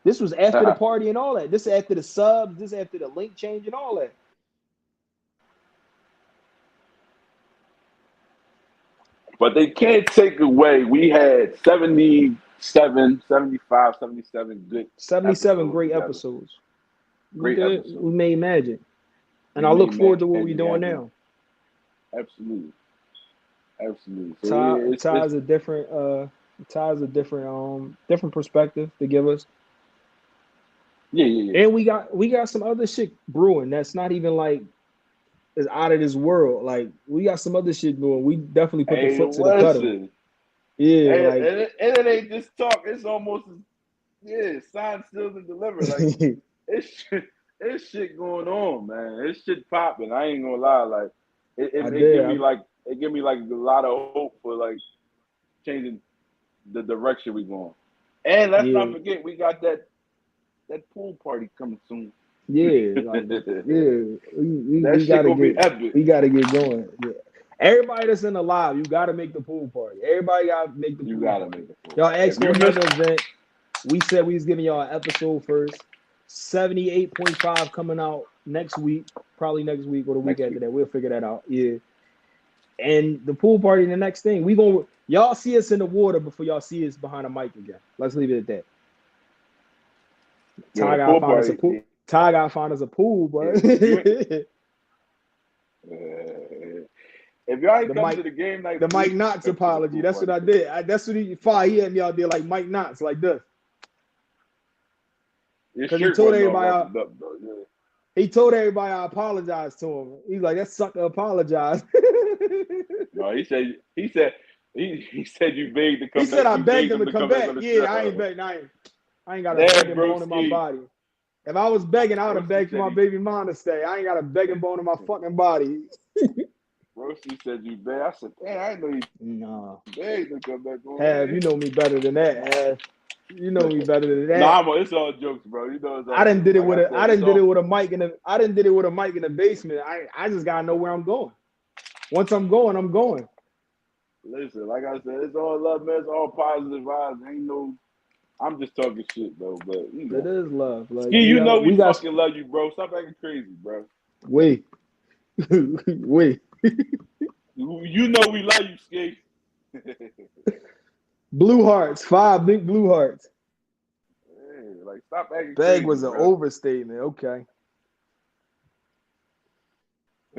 [SPEAKER 1] This was after the party and all that. This after the subs, this after the link change and all that.
[SPEAKER 2] But they can't take away. We had 77 good
[SPEAKER 1] 77 great episodes. We made magic. And I look forward to what we're doing now.
[SPEAKER 2] Absolutely.
[SPEAKER 1] So Ty's a different different perspective to give us.
[SPEAKER 2] Yeah.
[SPEAKER 1] And we got some other shit brewing that's not even like is out of this world. Like we got some other shit brewing. We definitely put the foot to the pedal. Yeah,
[SPEAKER 2] and it ain't just talk. It's almost signed, sealed, and delivered. Like it's shit going on, man. It's shit popping. I ain't gonna lie. Like it give me like a lot of hope for like changing the direction we going. And let's not forget we got that pool party coming soon.
[SPEAKER 1] Yeah, like, we gotta get going. Yeah. Everybody that's in the live, you gotta make the pool party. Everybody gotta make the pool party. Y'all asked for another event. We said we was giving y'all an episode first. 78.5 coming out next week, probably next week or the week after that. We'll figure that out. Yeah. And the pool party, the next thing. Y'all see us in the water before y'all see us behind a mic again. Let's leave it at that. Ty gotta find us a pool. Ty gotta find us a pool, but
[SPEAKER 2] if y'all ain't come to the game night,
[SPEAKER 1] the Mike Knox apology. That's what I did. That's what he had me out there like Mike Knox, like this. Because he told everybody he told everybody I apologized to him. He's like, that sucker apologized.
[SPEAKER 2] No, he said you begged to come back.
[SPEAKER 1] He said I begged him to come back. Yeah, I ain't begging. I ain't got a begging bone in my body. If I was begging, I would have begged for my baby mom to stay. I ain't got a begging bone in my fucking body.
[SPEAKER 2] Roasty said you begged. I said, damn, I didn't know you begged to come back.
[SPEAKER 1] Have you know me better than that? Have you know me better than that?
[SPEAKER 2] Nah, it's all jokes, bro. You know it's all
[SPEAKER 1] I didn't did it with a. I didn't did it with a mic in the. I didn't did it with a mic in the basement. I just gotta know where I'm going. Once I'm going, I'm going.
[SPEAKER 2] Listen, like I said, it's all love, man. It's all positive vibes. Ain't no. I'm just talking shit though, but you know.
[SPEAKER 1] It is love. Like,
[SPEAKER 2] you know we fucking love you, bro. Stop acting crazy, bro.
[SPEAKER 1] Wait.
[SPEAKER 2] You know we love you, Ski.
[SPEAKER 1] Blue hearts, 5 big blue hearts.
[SPEAKER 2] Hey, like stop acting
[SPEAKER 1] Beg
[SPEAKER 2] crazy,
[SPEAKER 1] was an
[SPEAKER 2] bro.
[SPEAKER 1] overstatement. Okay.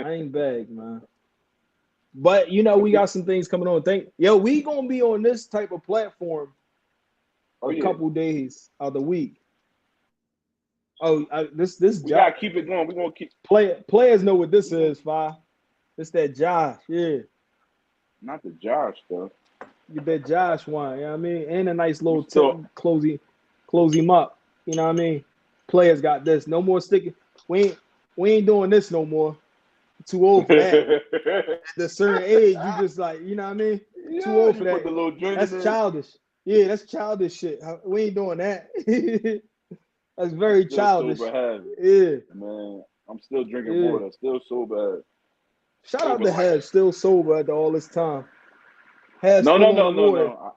[SPEAKER 1] I ain't beg, man. But you know, we got some things coming on. We gonna be on this type of platform a couple days of the week. This
[SPEAKER 2] we gotta keep it going. We gonna keep
[SPEAKER 1] players know what this is, Fi. It's that Josh,
[SPEAKER 2] Not the Josh stuff.
[SPEAKER 1] Get that Josh one, you know what I mean? And a nice little close him up. You know what I mean? Players got this. No more sticking. We ain't doing this no more. Too old for that. At a certain age, you just like, you know what I mean?
[SPEAKER 2] Yeah,
[SPEAKER 1] too old for that.
[SPEAKER 2] That's
[SPEAKER 1] childish. Yeah, that's childish shit. We ain't doing that. That's very childish. Yeah.
[SPEAKER 2] Man, I'm still drinking water. Still so bad.
[SPEAKER 1] Shout out to Have, still sober after all this time. Have
[SPEAKER 2] no.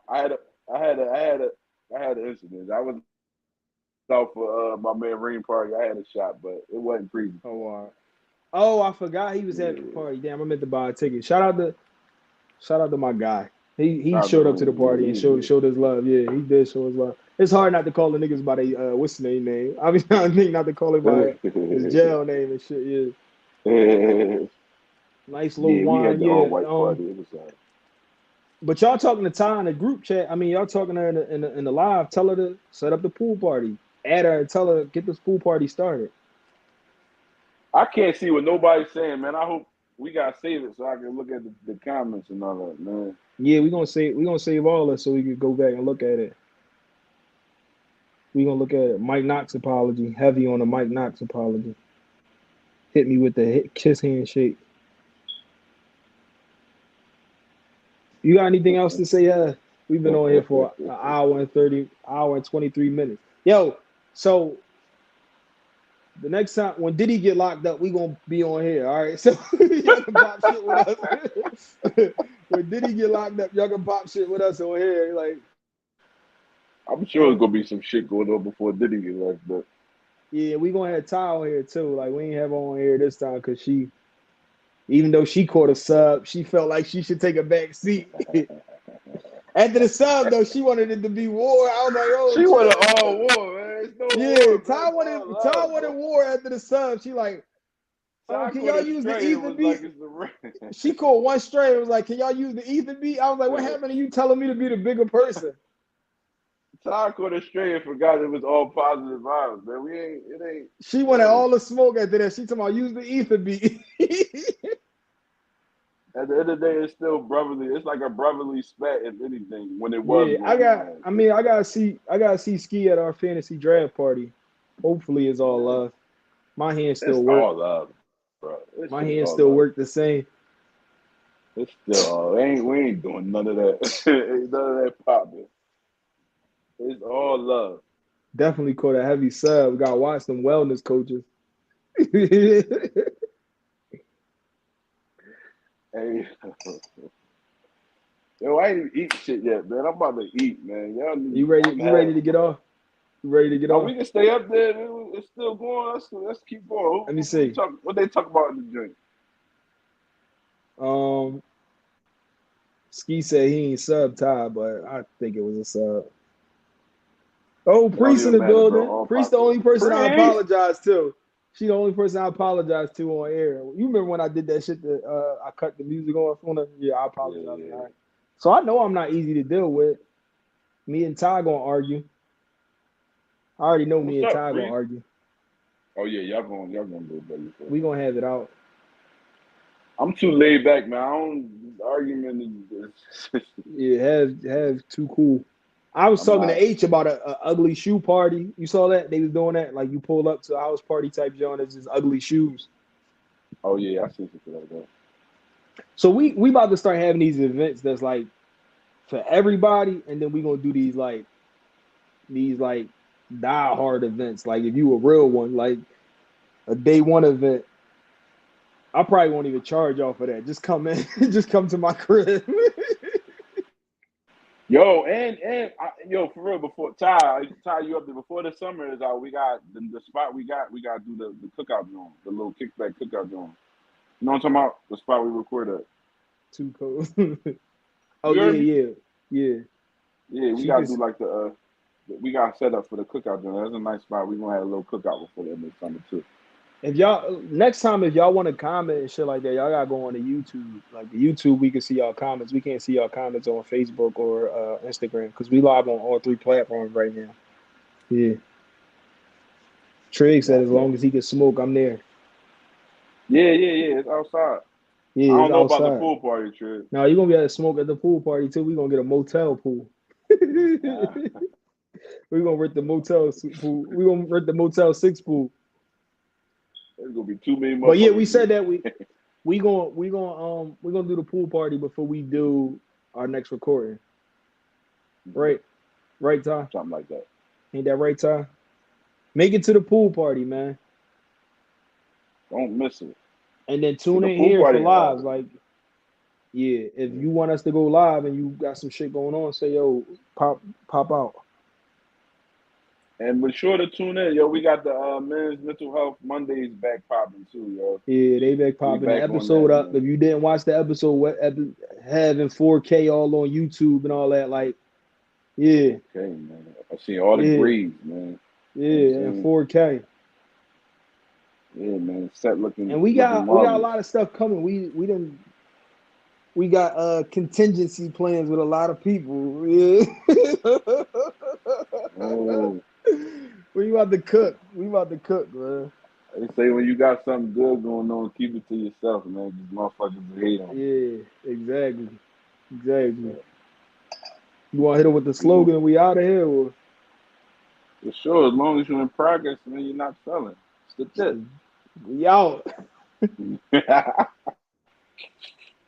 [SPEAKER 2] I had an incident. I was out for my man Rain party. I had a shot, but it wasn't crazy.
[SPEAKER 1] Oh, all right. Oh, I forgot he was at the party. Damn, I meant to buy a ticket. Shout out to my guy. He showed up to the party and showed his love. Yeah, he did show his love. It's hard not to call the niggas by their what's the name. I mean, I think not to call him by his jail name and shit. Yeah. Nice little wine.
[SPEAKER 2] We had the all-white party. It was
[SPEAKER 1] but y'all talking to Ty in the group chat. I mean, y'all talking to her in the live. Tell her to set up the pool party. add her and tell her get this pool party started.
[SPEAKER 2] I can't see what nobody's saying, man. I hope we gotta save it so I can look at the comments and all that, man.
[SPEAKER 1] Yeah, we're gonna save all that so we can go back and look at it. We're gonna look at it. Mike Knox apology. Heavy on the Mike Knox apology. Hit me with the kiss handshake. You got anything else to say? We've been on here for an hour and 23 minutes. Yo, so the next time when Diddy get locked up, we gonna be on here. All right. So y'all can pop shit with us. When Diddy get locked up, y'all can pop shit with us on here. Like,
[SPEAKER 2] I'm sure there's gonna be some shit going on before Diddy get locked up.
[SPEAKER 1] Yeah, we gonna have Ty on here too. Like, we ain't have her on here this time because she, even though she caught a sub, she felt like she should take a back seat. After the sub, though, she wanted it to be war. I was like, oh,
[SPEAKER 2] she wanted all war, man.
[SPEAKER 1] Ty wanted war after the sub. She like, oh, can y'all use the ether beat? She caught one straight. It was like, can y'all use the ether beat? I was like, what happened to you telling me to be the bigger person?
[SPEAKER 2] Ty caught it straight and forgot it was all positive vibes, man. It ain't.
[SPEAKER 1] She wanted all the smoke after that. She talking about use the ether beat.
[SPEAKER 2] At the end of the day, it's still brotherly. It's like a brotherly spat, if anything. When it was,
[SPEAKER 1] yeah, I gotta see Ski at our fantasy draft party. Hopefully, it's all love. My hands still work.
[SPEAKER 2] All love, bro.
[SPEAKER 1] My hands still work the same.
[SPEAKER 2] It's still we ain't doing none of that. Ain't none of that popping. It's all love.
[SPEAKER 1] Definitely caught a heavy sub. We gotta watch them wellness coaches.
[SPEAKER 2] Hey, yo, I ain't eat shit yet, man. I'm about to eat, man.
[SPEAKER 1] You ready to get off? You ready to get off?
[SPEAKER 2] We can stay up there. It's still going. Let's keep going.
[SPEAKER 1] Let me see.
[SPEAKER 2] What they talk about in the
[SPEAKER 1] joint? Ski said he ain't sub Ty, but I think it was a sub. Oh, Priest in the building. Priest the only person I apologize to. She the only person I apologize to on air. You remember when I did that shit that I cut the music off on her? Yeah, I apologize. Yeah. Right. So I know I'm not easy to deal with. Me and Ty gonna argue. I already know me and Ty gonna argue.
[SPEAKER 2] Oh yeah, y'all gonna do it better.
[SPEAKER 1] We gonna have it out.
[SPEAKER 2] I'm too laid back, man. I don't argument.
[SPEAKER 1] Yeah, have too cool. I was talking to H about a ugly shoe party. You saw that? They was doing that. Like, you pull up to a house party type joint. It's just ugly shoes.
[SPEAKER 2] Oh, yeah. I see something like that.
[SPEAKER 1] So we about to start having these events that's, like, for everybody. And then we going to do these die-hard events. Like, if you a real one, like a day one event. I probably won't even charge y'all for that. Just come in. Just come to my crib.
[SPEAKER 2] Yo, yo, for real, before Ty, you up there before the summer is out. We got the spot we got to do the cookout joint, the little kickback cookout joint. You know what I'm talking about? The spot we record at.
[SPEAKER 1] Too cool. Oh yeah.
[SPEAKER 2] Yeah, we gotta do like we got set up for the cookout joint. That's a nice spot. We gonna have a little cookout before the end of the summer too.
[SPEAKER 1] If y'all next time, if y'all want to comment and shit like that, y'all gotta go on the YouTube. Like the YouTube, we can see y'all comments. We can't see y'all comments on Facebook or Instagram because we live on all three platforms right now. Yeah. Trig said as long as he can smoke, I'm there.
[SPEAKER 2] Yeah. It's outside.
[SPEAKER 1] Yeah,
[SPEAKER 2] I don't know about the pool party, Trig.
[SPEAKER 1] No, you're gonna be able to smoke at the pool party too. We're gonna get a motel pool. We're gonna rent the motel pool. We're gonna rent the Motel 6 pool.
[SPEAKER 2] There's gonna be too many.
[SPEAKER 1] But yeah, we said that we gonna do the pool party before we do our next recording. Right, Ty?
[SPEAKER 2] Something like that.
[SPEAKER 1] Ain't that right, Ty? Make it to the pool party, man.
[SPEAKER 2] Don't miss it.
[SPEAKER 1] And then tune in here for live. Like, yeah, if you want us to go live and you got some shit going on, say yo, pop out.
[SPEAKER 2] And be sure to tune in, yo. We got the Men's Mental Health Mondays back popping too, yo.
[SPEAKER 1] Yeah, they back popping. The episode up. Man. If you didn't watch the episode, having 4K all on YouTube and all that, like, yeah.
[SPEAKER 2] Okay, man. I see all the grades, man.
[SPEAKER 1] Yeah, and 4K.
[SPEAKER 2] Yeah, man. Set looking.
[SPEAKER 1] And we got a lot of stuff coming. We got contingency plans with a lot of people. Yeah.
[SPEAKER 2] Oh.
[SPEAKER 1] We We about to cook. We about to cook, man.
[SPEAKER 2] They say when you got something good going on, keep it to yourself, man. These motherfuckers hate on
[SPEAKER 1] you. Yeah, exactly. Exactly. You want to hit it with the slogan, we out of here? Or?
[SPEAKER 2] For sure. As long as you're in progress, man, you're not selling. It's the tip.
[SPEAKER 1] We out.